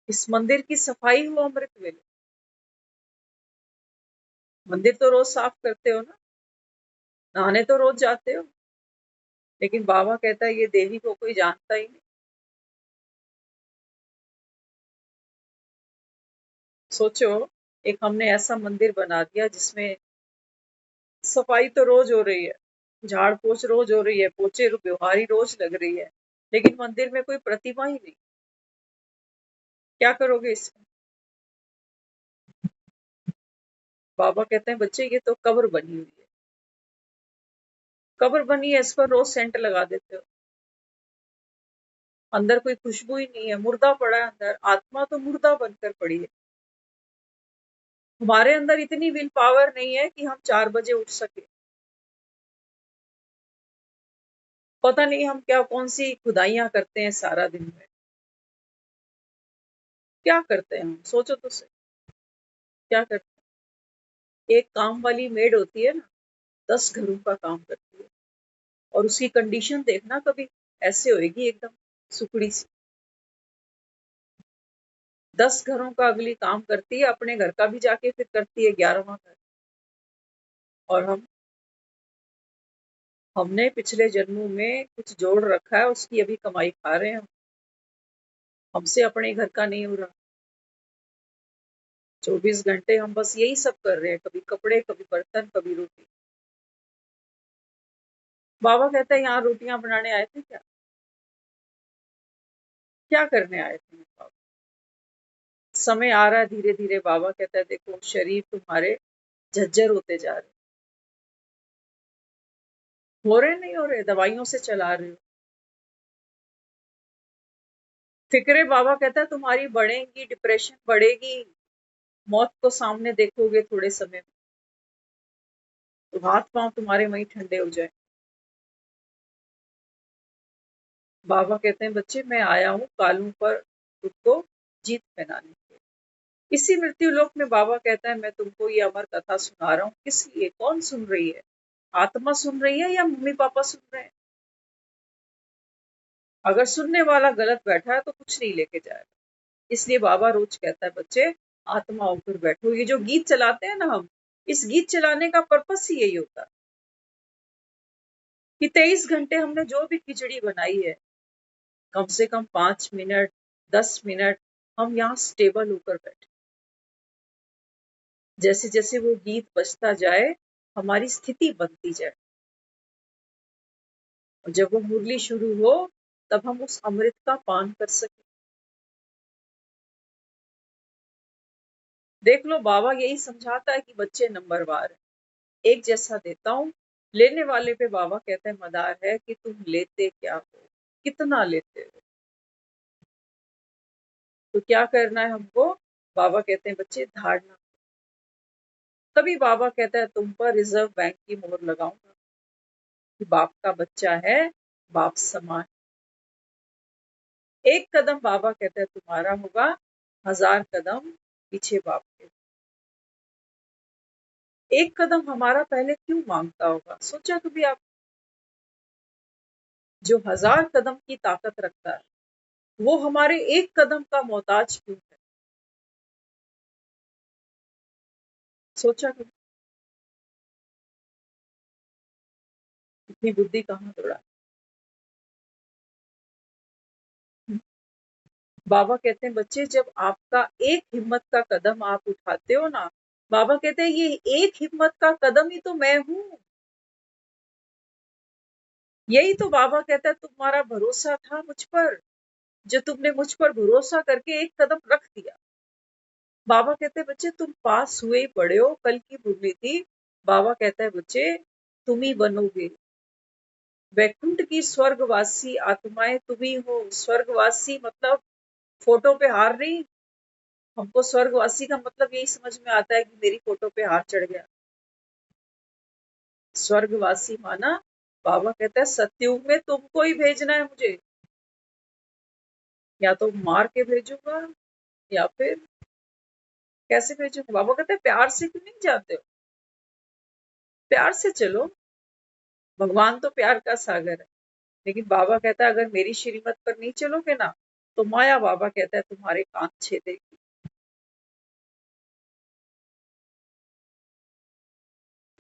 इस मंदिर की सफाई हो, अमृत वेले। मंदिर तो रोज साफ करते हो ना, नहाने तो रोज जाते हो, लेकिन बाबा कहता है ये देवी को कोई जानता ही नहीं। सोचो, एक हमने ऐसा मंदिर बना दिया जिसमें सफाई तो रोज हो रही है, झाड़ पोछ रोज हो रही है, पोछे ब्योहारी रोज लग रही है, लेकिन मंदिर में कोई प्रतिमा ही नहीं। क्या करोगे इसमें? बाबा कहते हैं बच्चे ये तो कब्र बनी हुई है, कब्र बनी है, इस पर रोज सेंट लगा देते हो, अंदर कोई खुशबू ही नहीं है, मुर्दा पड़ा है अंदर, आत्मा तो मुर्दा बनकर पड़ी है। हमारे अंदर इतनी विल पावर नहीं है कि हम 4 बजे उठ सके। पता नहीं हम क्या कौन सी खुदाइयां करते हैं सारा दिन में, क्या करते हैं हम, सोचो तो सही, क्या करते हैं? एक काम वाली मेड होती है ना, 10 घरों का काम करती है, और उसकी कंडीशन देखना कभी, ऐसे होएगी एकदम सुकड़ी सी। 10 घरों का अगली काम करती है, अपने घर का भी जाके फिर करती है 11वां घर। और हमने पिछले जन्मों में कुछ जोड़ रखा है, उसकी अभी कमाई खा रहे हैं हम, हमसे अपने घर का नहीं हो रहा। 24 घंटे हम बस यही सब कर रहे हैं, कभी कपड़े, कभी बर्तन, कभी रोटी। बाबा कहता है यहाँ रोटियां बनाने आए थे क्या? क्या करने आए थे बाबा? समय आ रहा है धीरे धीरे, बाबा कहता है देखो शरीर तुम्हारे झज्जर होते जा रहे, हो रहे नहीं हो रहे, दवाइयों से चला रहे हो, फिक्रे बाबा कहता है तुम्हारी बढ़ेंगी, डिप्रेशन बढ़ेगी, मौत को सामने देखोगे थोड़े समय में तो हाथ पांव तुम्हारे वहीं ठंडे हो जाए। बाबा कहते हैं बच्चे मैं आया हूँ कालों पर तुमको जीत पहनाने के। इसी मृत्यु लोक में बाबा कहता है मैं तुमको ये अमर कथा सुना रहा हूँ। किस लिए? कौन सुन रही है? आत्मा सुन रही है या मम्मी पापा सुन रहे हैं? अगर सुनने वाला गलत बैठा है तो कुछ नहीं लेके जाएगा। इसलिए बाबा रोज कहता है बच्चे आत्मा होकर बैठो। ये जो गीत चलाते हैं ना हम, इस गीत चलाने का पर्पस ही यही होता है कि 23 घंटे हमने जो भी खिचड़ी बनाई है, कम से कम 5 मिनट 10 मिनट हम यहाँ स्टेबल होकर बैठे। जैसे जैसे वो गीत बजता जाए हमारी स्थिति बनती जाए, और जब वो मुरली शुरू हो तब हम उस अमृत का पान कर सके। देख लो बाबा यही समझाता है कि बच्चे नंबरवार है, एक जैसा देता हूँ। लेने वाले पे बाबा कहते हैं मदार है कि तुम लेते क्या हो, कितना लेते हो। तो क्या करना है हमको? बाबा कहते हैं बच्चे धारणा। तभी बाबा कहता है तुम पर रिजर्व बैंक की मोहर लगाऊंगा कि बाप का बच्चा है, बाप समान। एक कदम बाबा कहता है तुम्हारा होगा, 1000 कदम पीछे बाप के। एक कदम हमारा पहले क्यों मांगता होगा? सोचा कभी आप? जो 1000 कदम की ताकत रखता है वो हमारे एक कदम का मोहताज क्यों है? सोचा कभी? इतनी बुद्धि कहाँ दौड़ा। बाबा कहते हैं बच्चे जब आपका एक हिम्मत का कदम आप उठाते हो ना, बाबा कहते हैं ये एक हिम्मत का कदम ही तो मैं हूं। यही तो बाबा कहता है तुम्हारा भरोसा था मुझ पर, जो तुमने मुझ पर भरोसा करके एक कदम रख दिया। बाबा कहते हैं बच्चे तुम पास हुए ही पड़े हो, कल की मुरली थी। बाबा कहता है बच्चे तुम ही बनोगे वैकुंठ की स्वर्गवासी आत्माएं, तुम ही हो। स्वर्गवासी मतलब फोटो पे हार नहीं। हमको स्वर्गवासी का मतलब यही समझ में आता है कि मेरी फोटो पे हार चढ़ गया। स्वर्गवासी माना बाबा कहता है सत्युग में तुमको ही भेजना है मुझे, या तो मार के भेजूंगा या फिर कैसे भेजूंगा। बाबा कहते हैं प्यार से क्यों नहीं जाते हो? प्यार से चलो, भगवान तो प्यार का सागर है। लेकिन बाबा कहता है अगर मेरी श्रीमत पर नहीं चलोगे ना तो माया, बाबा कहता है तुम्हारे कान छेदेगी।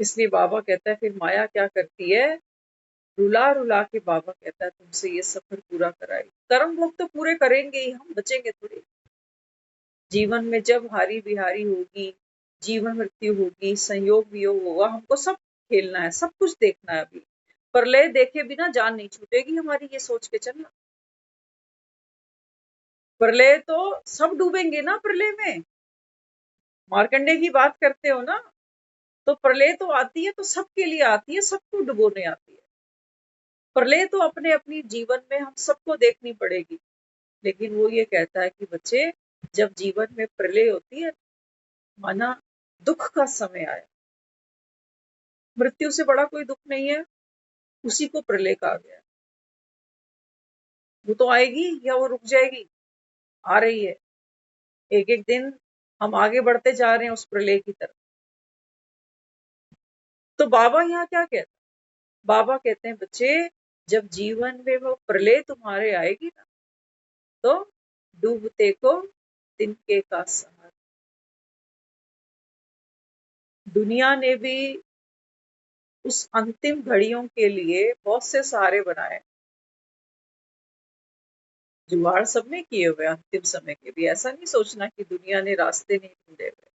इसलिए बाबा कहता है फिर माया क्या करती है, रुला रुला के बाबा कहता है तुमसे ये सफर पूरा कराएगी। कर्म भोग तो पूरे करेंगे ही, हम बचेंगे थोड़ी। जीवन में जब हारी बिहारी होगी, जीवन मृत्यु होगी, संयोग वियोग होगा, हमको सब खेलना है, सब कुछ देखना है। अभी प्रलय देखे बिना जान नहीं छूटेगी हमारी, ये सोच के चलना। प्रलय तो सब डूबेंगे ना प्रलय में। मार्कंडे की बात करते हो ना, तो प्रलय तो आती है तो सबके लिए आती है, सबको डुबोने आती है। प्रलय तो अपने अपनी जीवन में हम सबको देखनी पड़ेगी। लेकिन वो ये कहता है कि बच्चे जब जीवन में प्रलय होती है, माना दुख का समय आया, मृत्यु से बड़ा कोई दुख नहीं है, उसी को प्रलय कहा गया। वो तो आएगी या वो रुक जाएगी? आ रही है। एक एक दिन हम आगे बढ़ते जा रहे हैं उस प्रलय की तरफ। तो बाबा यहाँ क्या कहते हैं? बाबा कहते हैं बच्चे जब जीवन में वो प्रलय तुम्हारे आएगी ना, तो डूबते को तिनके का सहारा। दुनिया ने भी उस अंतिम घड़ियों के लिए बहुत से सहारे बनाए, जुगाड़ सबने किए हुए अंतिम समय के भी। ऐसा नहीं सोचना कि दुनिया ने रास्ते नहीं ढूंढे हुए।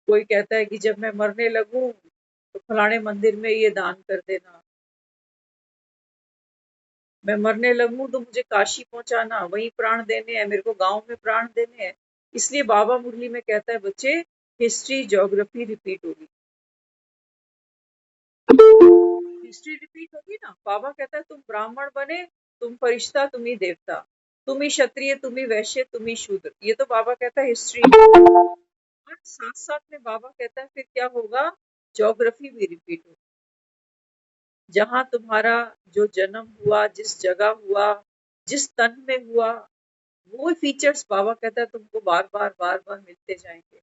कोई कहता है कि जब मैं मरने लगूं तो फलाने मंदिर में ये दान कर देना, मैं मरने लगूं तो मुझे काशी पहुंचाना, वहीं प्राण देने हैं, मेरे को गांव में प्राण देने हैं। इसलिए बाबा मुरली में कहता है बच्चे हिस्ट्री ज्योग्राफी रिपीट होगी। हिस्ट्री रिपीट होगी ना। बाबा कहता है तुम ब्राह्मण बने, तुम फरिश्ता, तुम ही देवता। तुम ही क्षत्रिय, तुम ही वैश्य, तुम ही शूद्र। ये तो बाबा कहता है हिस्ट्री। और साथ साथ में बाबा कहता है फिर क्या होगा, ज्योग्राफी भी रिपीट होगी। जहां तुम्हारा जो जन्म हुआ, जिस जगह हुआ, जिस तन में हुआ, वो फीचर्स बाबा कहता है तुमको बार बार बार बार मिलते जाएंगे।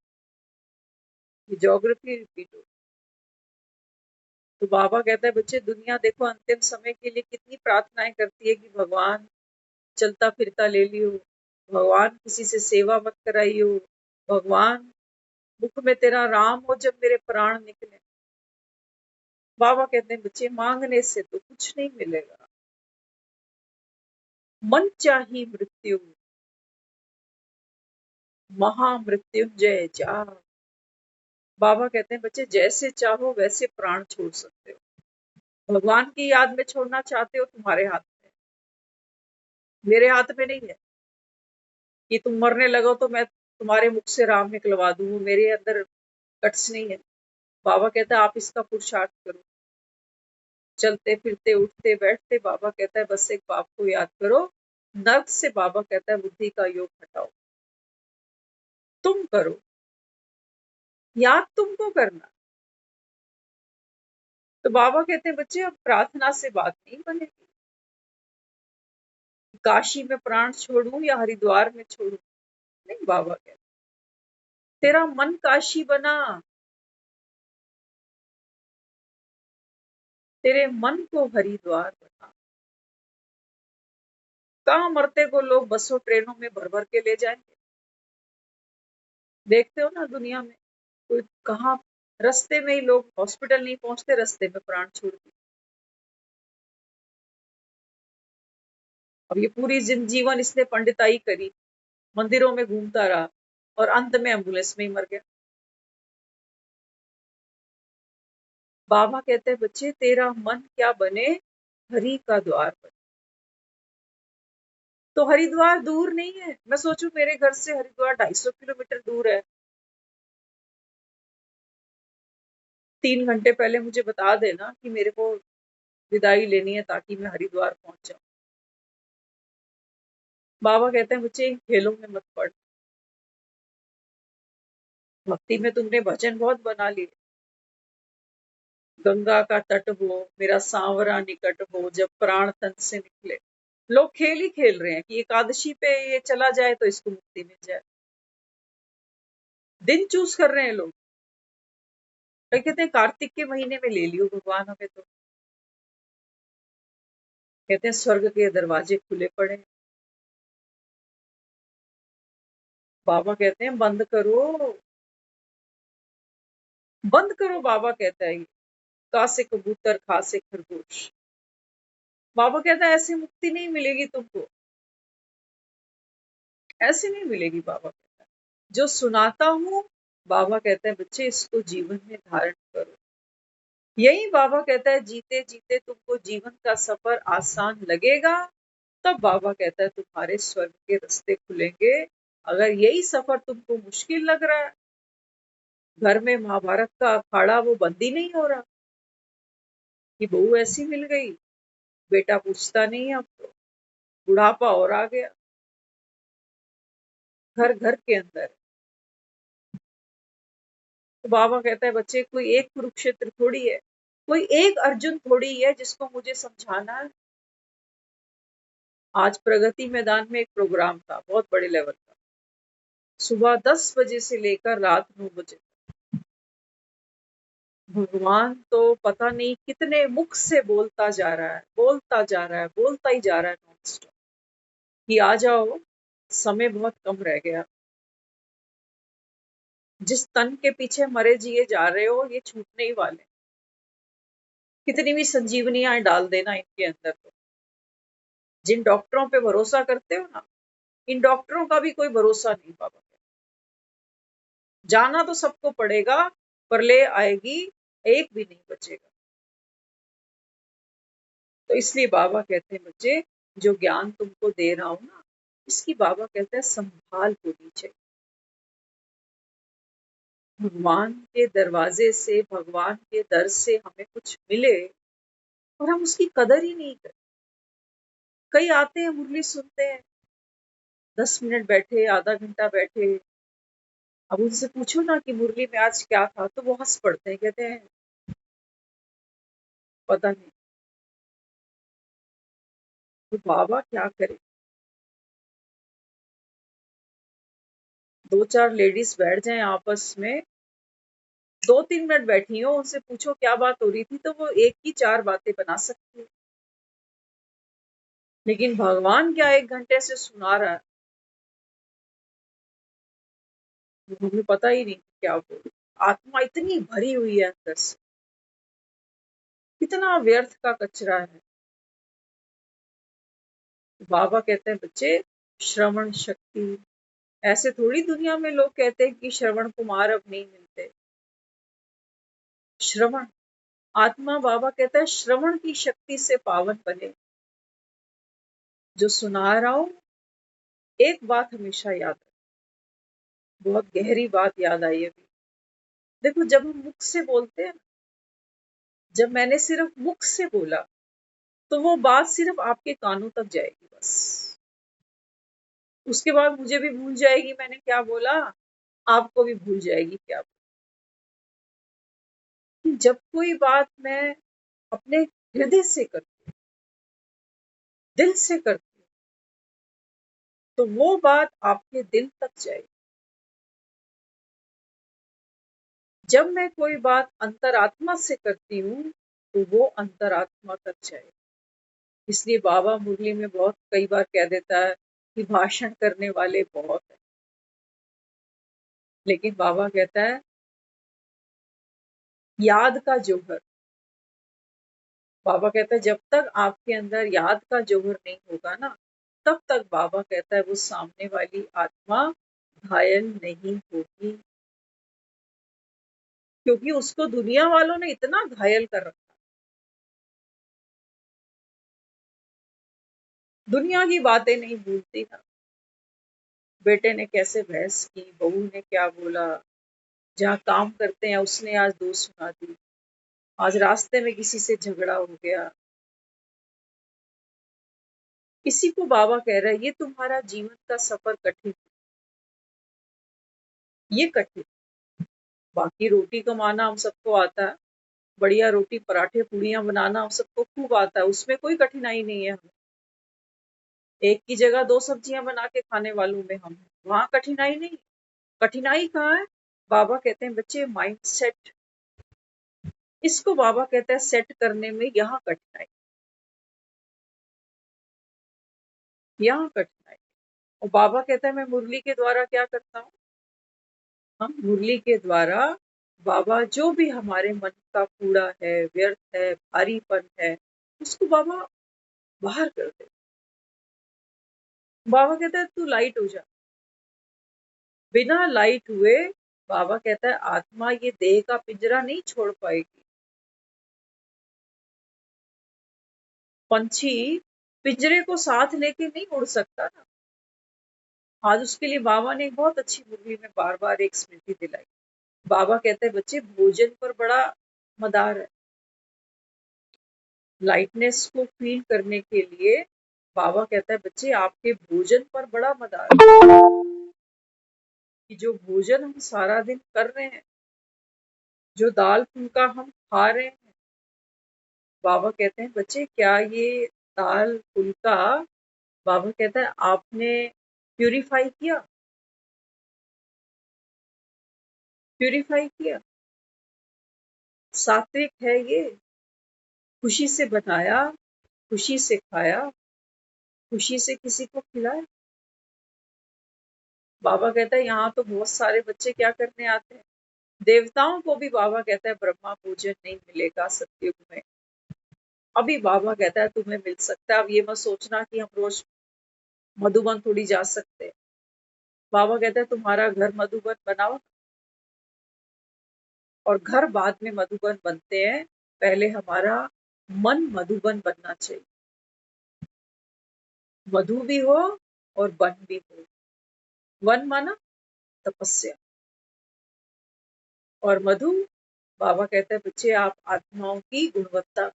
ये ज्योग्राफी रिपीट होगी। तो बाबा कहता है बच्चे, दुनिया देखो अंतिम समय के लिए कितनी प्रार्थनाएं करती है कि भगवान चलता फिरता ले लियो, भगवान किसी से सेवा मत कराइयो, भगवान मुख में तेरा राम हो जब मेरे प्राण निकले। बाबा कहते हैं बच्चे, मांगने से तो कुछ नहीं मिलेगा, मन चाही मृत्यु, महामृत्युंजय जा। बाबा कहते हैं बच्चे, जैसे चाहो वैसे प्राण छोड़ सकते हो। भगवान की याद में छोड़ना चाहते हो, तुम्हारे हाथ में, मेरे हाथ में नहीं है कि तुम मरने लगो तो मैं तुम्हारे मुख से राम निकलवा दूं, मेरे अंदर कट्स नहीं है। बाबा कहता है आप इसका पुरुषार्थ करो, चलते फिरते उठते बैठते। बाबा कहता है बस एक बाप को याद करो, नर्क से बाबा कहता है बुद्धि का योग हटाओ, तुम करो, याद तुमको करना। तो बाबा कहते हैं बच्चे, अब प्रार्थना से बात नहीं बनेगी, काशी में प्राण छोड़ूं या हरिद्वार में छोड़ूं, नहीं। बाबा कहते तेरा मन काशी बना, तेरे मन को हरिद्वार बना। कहाँ मरते को लोग बसों ट्रेनों में भर भर के ले जाएंगे, देखते हो ना दुनिया में। कोई कहाँ रास्ते में ही लोग हॉस्पिटल नहीं पहुंचते, रास्ते में प्राण छोड़ दिए। अब ये पूरी जीवन इसने पंडिताई करी, मंदिरों में घूमता रहा और अंत में एम्बुलेंस में ही मर गया। बाबा कहते हैं बच्चे, तेरा मन क्या बने, हरि का द्वार बने। तो हरिद्वार दूर नहीं है। मैं सोचूं मेरे घर से हरिद्वार 250 किलोमीटर दूर है, 3 घंटे पहले मुझे बता देना कि मेरे को विदाई लेनी है ताकि मैं हरिद्वार पहुंच जाऊं। बाबा कहते हैं बच्चे, इन खेलों में मत पड़। भक्ति में तुमने भजन बहुत बना लिए, गंगा का तट हो, मेरा सांवरा निकट हो, जब प्राण तन से निकले। लोग खेल ही खेल रहे हैं कि एकादशी पे ये चला जाए तो इसको मुक्ति मिल जाए। दिन चूज कर रहे हैं लोग। तो कहते हैं कार्तिक के महीने में ले लियो भगवान हमें तो। कहते हैं स्वर्ग के दरवाजे खुले पड़े हैं। बाबा कहते हैं बंद करो, बंद करो। बाबा कहता है का से कबूतर, खा से खरगोश। बाबा कहता है ऐसी मुक्ति नहीं मिलेगी तुमको, ऐसे नहीं मिलेगी। बाबा कहता है जो सुनाता हूं, बाबा कहता है बच्चे इसको जीवन में धारण करो। यही बाबा कहता है जीते जीते तुमको जीवन का सफर आसान लगेगा, तब बाबा कहता है तुम्हारे स्वर्ग के रास्ते खुलेंगे। अगर यही सफर तुमको मुश्किल लग रहा है, घर में महाभारत का अखाड़ा वो बंदी नहीं हो रहा कि बहू ऐसी मिल गई, बेटा पूछता नहीं है, अब तो बुढ़ापा और आ गया, घर घर के अंदर। तो बाबा कहता है बच्चे, कोई एक कुरुक्षेत्र थोड़ी है, कोई एक अर्जुन थोड़ी है जिसको मुझे समझाना है। आज प्रगति मैदान में एक प्रोग्राम था बहुत बड़े लेवल का, सुबह 10 बजे से लेकर रात 9 बजे। भगवान तो पता नहीं कितने मुख से बोलता जा रहा है, बोलता जा रहा है, बोलता ही जा रहा है नॉन स्टॉप कि आ जाओ, समय बहुत कम रह गया। जिस तन के पीछे मरे जिए जा रहे हो, ये छूटने ही वाले। कितनी भी संजीवनियां डाल देना इनके अंदर तो। जिन डॉक्टरों पे भरोसा करते हो ना, इन डॉक्टरों का भी कोई भरोसा नहीं। बाबा जाना तो सबको पड़ेगा, पर ले आएगी, एक भी नहीं बचेगा। तो इसलिए बाबा कहते हैं बच्चे, जो ज्ञान तुमको दे रहा हूं ना, इसकी बाबा कहते हैं संभाल होनी चाहिए। भगवान के दरवाजे से, भगवान के दर से हमें कुछ मिले और हम उसकी कदर ही नहीं करते। कई आते हैं, मुरली सुनते हैं, 10 मिनट बैठे, आधा घंटा बैठे, अब उनसे पूछो ना कि मुरली में आज क्या था, तो वो हंस पड़ते हैं, कहते हैं पता नहीं। तो बाबा क्या करे, 2-4 लेडीज बैठ जाएं आपस में, 2-3 मिनट बैठी हो, उनसे पूछो क्या बात हो रही थी, तो वो एक की 4 बातें बना सकती है। लेकिन भगवान क्या 1 घंटे से सुना रहा है, हमें पता ही नहीं क्या बोल। आत्मा इतनी भरी हुई है अंदर से, कितना व्यर्थ का कचरा है। बाबा कहते हैं बच्चे, श्रवण शक्ति, ऐसे थोड़ी दुनिया में लोग कहते हैं कि श्रवण कुमार अब नहीं मिलते। श्रवण, आत्मा बाबा कहता है श्रवण की शक्ति से पावन बने। जो सुना रहा हूं, एक बात हमेशा याद रहे, बहुत गहरी बात याद आई अभी। देखो जब हम मुख से बोलते हैं, जब मैंने सिर्फ मुख से बोला, तो वो बात सिर्फ आपके कानों तक जाएगी बस। उसके बाद मुझे भी भूल जाएगी मैंने क्या बोला, आपको भी भूल जाएगी क्या बोला। जब कोई बात मैं अपने हृदय से करती हूँ, दिल से करती हूँ, तो वो बात आपके दिल तक जाएगी। जब मैं कोई बात अंतरात्मा से करती हूँ, तो वो अंतरात्मा तक जाएगी। इसलिए बाबा मुरली में बहुत कई बार कह देता है कि भाषण करने वाले बहुत हैं, लेकिन बाबा कहता है याद का जौहर। बाबा कहता है जब तक आपके अंदर याद का जौहर नहीं होगा ना, तब तक बाबा कहता है वो सामने वाली आत्मा घायल नहीं होगी, क्योंकि उसको दुनिया वालों ने इतना घायल कर रखा। दुनिया की बातें नहीं भूलती ना, बेटे ने कैसे बहस की, बहू ने क्या बोला, जहाँ काम करते हैं उसने आज दोस्त सुना दी, आज रास्ते में किसी से झगड़ा हो गया। इसी को बाबा कह रहा है ये तुम्हारा जीवन का सफर कठिन, ये कठिन। बाकी रोटी कमाना हम सबको आता है, बढ़िया रोटी पराठे पूड़ियां बनाना हम सबको खूब आता है, उसमें कोई कठिनाई नहीं है। हमें एक की जगह 2 सब्जियां बना के खाने वालों में हम हैं, वहां कठिनाई नहीं। कठिनाई कहाँ है? बाबा कहते हैं बच्चे माइंड सेट, इसको बाबा कहता है सेट करने में यहाँ कठिनाई, यहाँ कठिनाई। और बाबा कहता है मैं मुरली के द्वारा क्या करता हूँ, हम मुरली के द्वारा बाबा जो भी हमारे मन का कूड़ा है, व्यर्थ है, भारीपन है, उसको बाबा बाहर कर दे। बाबा कहता है तू लाइट हो जा। बिना लाइट हुए बाबा कहता है आत्मा ये देह का पिंजरा नहीं छोड़ पाएगी। पंछी पिंजरे को साथ लेके नहीं उड़ सकता ना। आज उसके लिए बाबा ने एक बहुत अच्छी मुरली में बार बार एक स्मृति दिलाई। बाबा कहते हैं बच्चे भोजन पर बड़ा मदार है। लाइटनेस को फील करने के लिए बाबा कहता है बच्चे आपके भोजन पर बड़ा मदार है, कि जो भोजन हम सारा दिन कर रहे हैं, जो दाल फुल्का हम खा रहे हैं, बाबा कहते हैं बच्चे क्या ये दाल फुल्का, बाबा कहता है आपने प्यूरिफाई किया, प्यूरिफाई किया, सात्विक है ये, खुशी से बनाया, खुशी से खाया, खुशी से किसी को खिलाया। बाबा कहता है यहाँ तो बहुत सारे बच्चे क्या करने आते हैं, देवताओं को भी बाबा कहता है ब्रह्मा पूजन नहीं मिलेगा सतयुग में। अभी बाबा कहता है तुम्हें मिल सकता है। अब ये मत सोचना कि हम रोज मधुबन थोड़ी जा सकते हैं। बाबा कहता है तुम्हारा घर मधुबन बनाओ, और घर बाद में मधुबन बनते हैं, पहले हमारा मन मधुबन बनना चाहिए। मधु भी हो और वन भी हो। वन माना तपस्या, और मधु बाबा कहते हैं बच्चे आप आत्माओं की गुणवत्ता,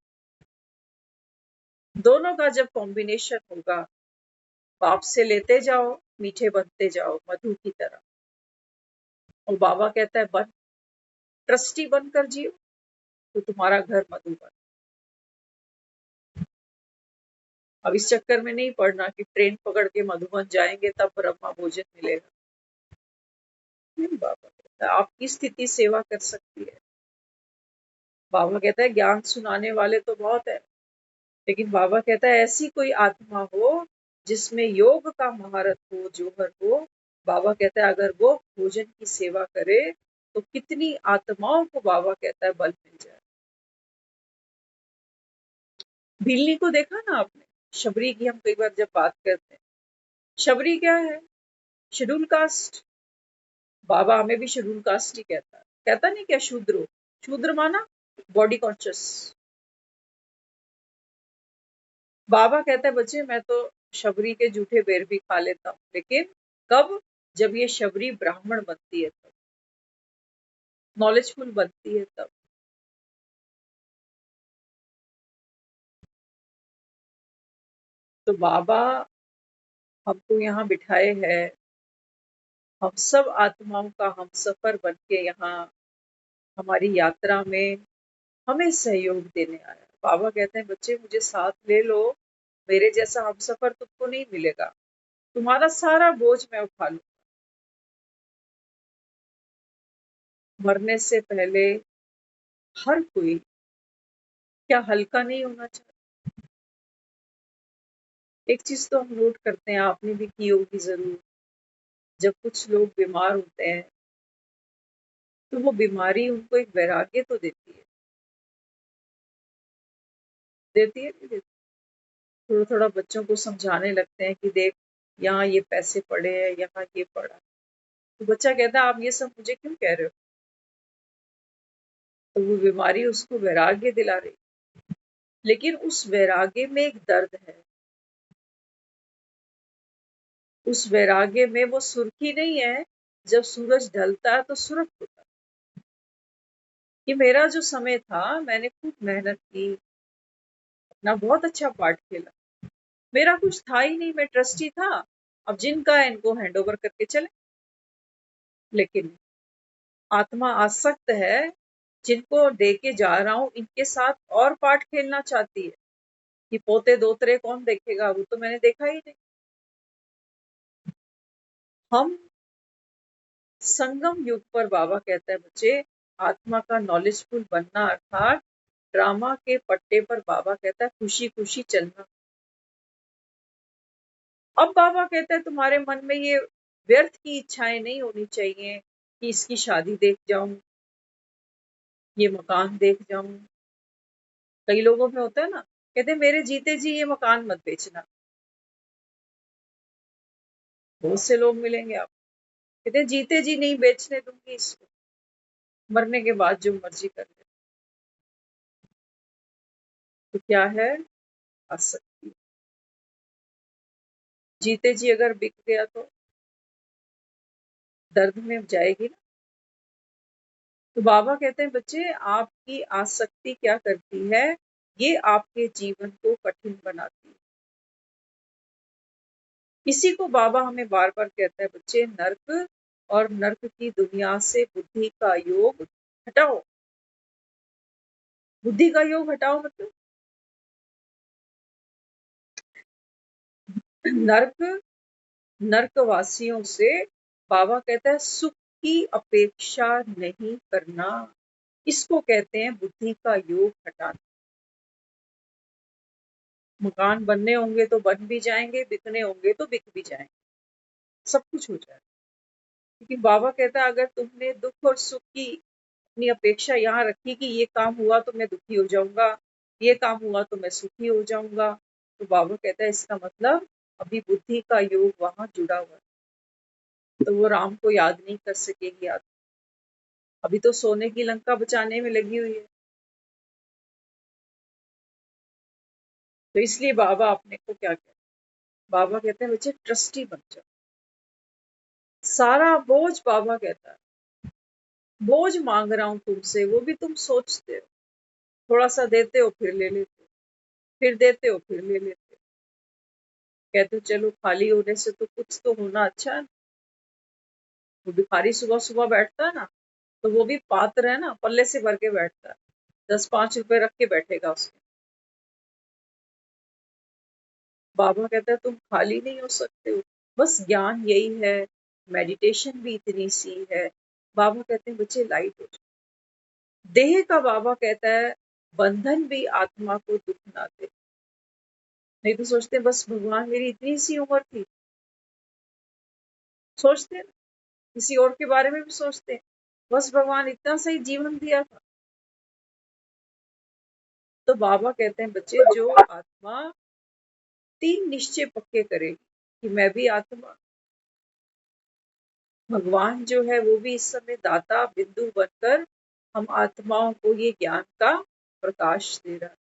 दोनों का जब कॉम्बिनेशन होगा, बाप से लेते जाओ, मीठे बनते जाओ मधु की तरह। और बाबा कहता है बन, ट्रस्टी बनकर जियो तो तुम्हारा घर मधु बन। अब इस चक्कर में नहीं पड़ना कि ट्रेन पकड़ के मधुबन जाएंगे तब ब्रह्मा भोजन मिलेगा। नहीं, बाबा कहता है आपकी स्थिति सेवा कर सकती है। बाबा कहता है ज्ञान सुनाने वाले तो बहुत है, लेकिन बाबा कहता है ऐसी कोई आत्मा हो जिसमें योग का महारत हो, जोहर हो। बाबा कहता है अगर वो भोजन की सेवा करे तो कितनी आत्माओं को बाबा कहता है बल मिल जाए। बिल्ली को देखा ना आपने? शबरी की हम कई बार जब बात करते हैं, शबरी क्या है? Schedule caste. बाबा हमें भी शेड्यूल कास्ट ही कहता है, कहता नहीं क्या शूद्र? शूद्र माना बॉडी कॉन्शियस। बाबा कहता है बच्चे मैं तो शबरी के जूठे बेर भी खा लेता हूँ, लेकिन कब? जब ये शबरी ब्राह्मण बनती है तब, नॉलेजफुल बनती है तब। तो बाबा हमको यहाँ बिठाए हैं, हम सब आत्माओं का हम सफर बन के यहाँ हमारी यात्रा में हमें सहयोग देने आया। बाबा कहते हैं बच्चे मुझे साथ ले लो, मेरे जैसा हम सफर तुमको नहीं मिलेगा, तुम्हारा सारा बोझ मैं उठा लूं। मरने से पहले हर कोई क्या हल्का नहीं होना चाहिए? एक चीज तो हम नोट करते हैं, आपने भी की होगी जरूर, जब कुछ लोग बीमार होते हैं तो वो बीमारी उनको एक वैराग्य तो देती है, देती है नहीं देती? थोड़ा थोड़ा बच्चों को समझाने लगते हैं कि देख यहाँ ये पैसे पड़े हैं, यहाँ ये पड़ा। तो बच्चा कहता है आप ये सब मुझे क्यों कह रहे हो? तो वो बीमारी उसको वैराग्य दिला रही, लेकिन उस वैराग्य में एक दर्द है। उस वैराग्य में वो सुर्खी नहीं है, जब सूरज ढलता है तो सुरख होता है। कि मेरा जो समय था मैंने खूब मेहनत की, अपना बहुत अच्छा पार्ट खेला, मेरा कुछ था ही नहीं, मैं ट्रस्टी था, अब जिनका है इनको हैंड ओवर करके चले। लेकिन आत्मा आसक्त है, जिनको दे के जा रहा हूं इनके साथ और पार्ट खेलना चाहती है कि पोते दोतरे कौन देखेगा, वो तो मैंने देखा ही नहीं। हम संगम युग पर बाबा कहता है बच्चे आत्मा का नॉलेजफुल बनना, अर्थात ड्रामा के पट्टे पर बाबा कहता है खुशी खुशी चलना। अब बाबा कहता है तुम्हारे मन में ये व्यर्थ की इच्छाएं नहीं होनी चाहिए कि इसकी शादी देख जाऊं, ये मकान देख जाऊं। कई लोगों में होता है ना, कहते हैं मेरे जीते जी ये मकान मत बेचना। बहुत से लोग मिलेंगे आप, कहते हैं जीते जी नहीं बेचने दूंगी इसको, मरने के बाद जो मर्जी कर ले। तो क्या है? आसक्ति। जीते जी अगर बिक गया तो दर्द में जाएगी ना। तो बाबा कहते हैं बच्चे आपकी आसक्ति क्या करती है? ये आपके जीवन को कठिन बनाती है। इसी को बाबा हमें बार बार कहता है बच्चे नर्क और नर्क की दुनिया से बुद्धि का योग हटाओ। बुद्धि का योग हटाओ मतलब नर्क, नर्कवासियों से बाबा कहता है सुख की अपेक्षा नहीं करना। इसको कहते हैं बुद्धि का योग हटाना। मकान बनने होंगे तो बन भी जाएंगे, बिकने होंगे तो बिक भी जाएंगे, सब कुछ हो जाएगा। लेकिन बाबा कहता है अगर तुमने दुख और सुख की अपनी अपेक्षा यहाँ रखी कि ये काम हुआ तो मैं दुखी हो जाऊंगा, ये काम हुआ तो मैं सुखी हो जाऊंगा, तो बाबा कहता है इसका मतलब अभी बुद्धि का योग वहां जुड़ा हुआ है, तो वो राम को याद नहीं कर सकेगी। याद अभी तो सोने की लंका बचाने में लगी हुई है। तो इसलिए बाबा अपने को क्या कहते हैं? बाबा कहते हैं बच्चे ट्रस्टी बन जाओ। सारा बोझ बाबा कहता है बोझ मांग रहा हूं तुमसे, वो भी तुम सोचते हो, थोड़ा सा देते हो फिर ले लेते हो, फिर देते हो फिर ले लेते हो। कहते चलो खाली होने से तो कुछ तो होना अच्छा है। वो भिखारी सुबह सुबह बैठता है ना, तो वो भी पात्र है ना, पल्ले से भर के बैठता है, 10-5 रुपए रख के बैठेगा उसके। बाबा कहता है तुम खाली नहीं हो सकते हो, बस ज्ञान यही है, मेडिटेशन भी इतनी सी है। बाबा कहते हैं बच्चे लाइट हो जाओ। देह का बाबा कहता है बंधन भी आत्मा को दुख ना दे। नहीं तो सोचते हैं, बस भगवान मेरी इतनी सी उम्र थी, सोचते हैं ना, किसी और के बारे में भी सोचते हैं, बस भगवान इतना सही जीवन दिया था। तो बाबा कहते हैं बच्चे जो आत्मा 3 निश्चय पक्के करेगी कि मैं भी आत्मा, भगवान जो है वो भी इस समय दाता बिंदु बनकर हम आत्माओं को ये ज्ञान का प्रकाश दे रहा है।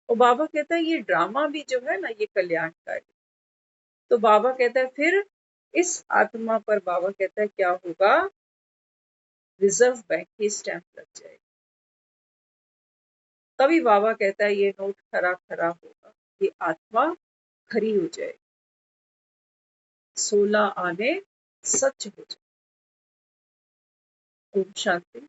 और बाबा कहता है ये ड्रामा भी जो है ना ये कल्याणकारी। तो बाबा कहता है फिर इस आत्मा पर बाबा कहता है क्या होगा, रिजर्व बैंक की स्टैंप लग जाएगी। तभी बाबा कहता है ये नोट खरा खरा होगा, ये आत्मा खरी हो जाएगी, 16 आने सच हो जाए। ओम शांति।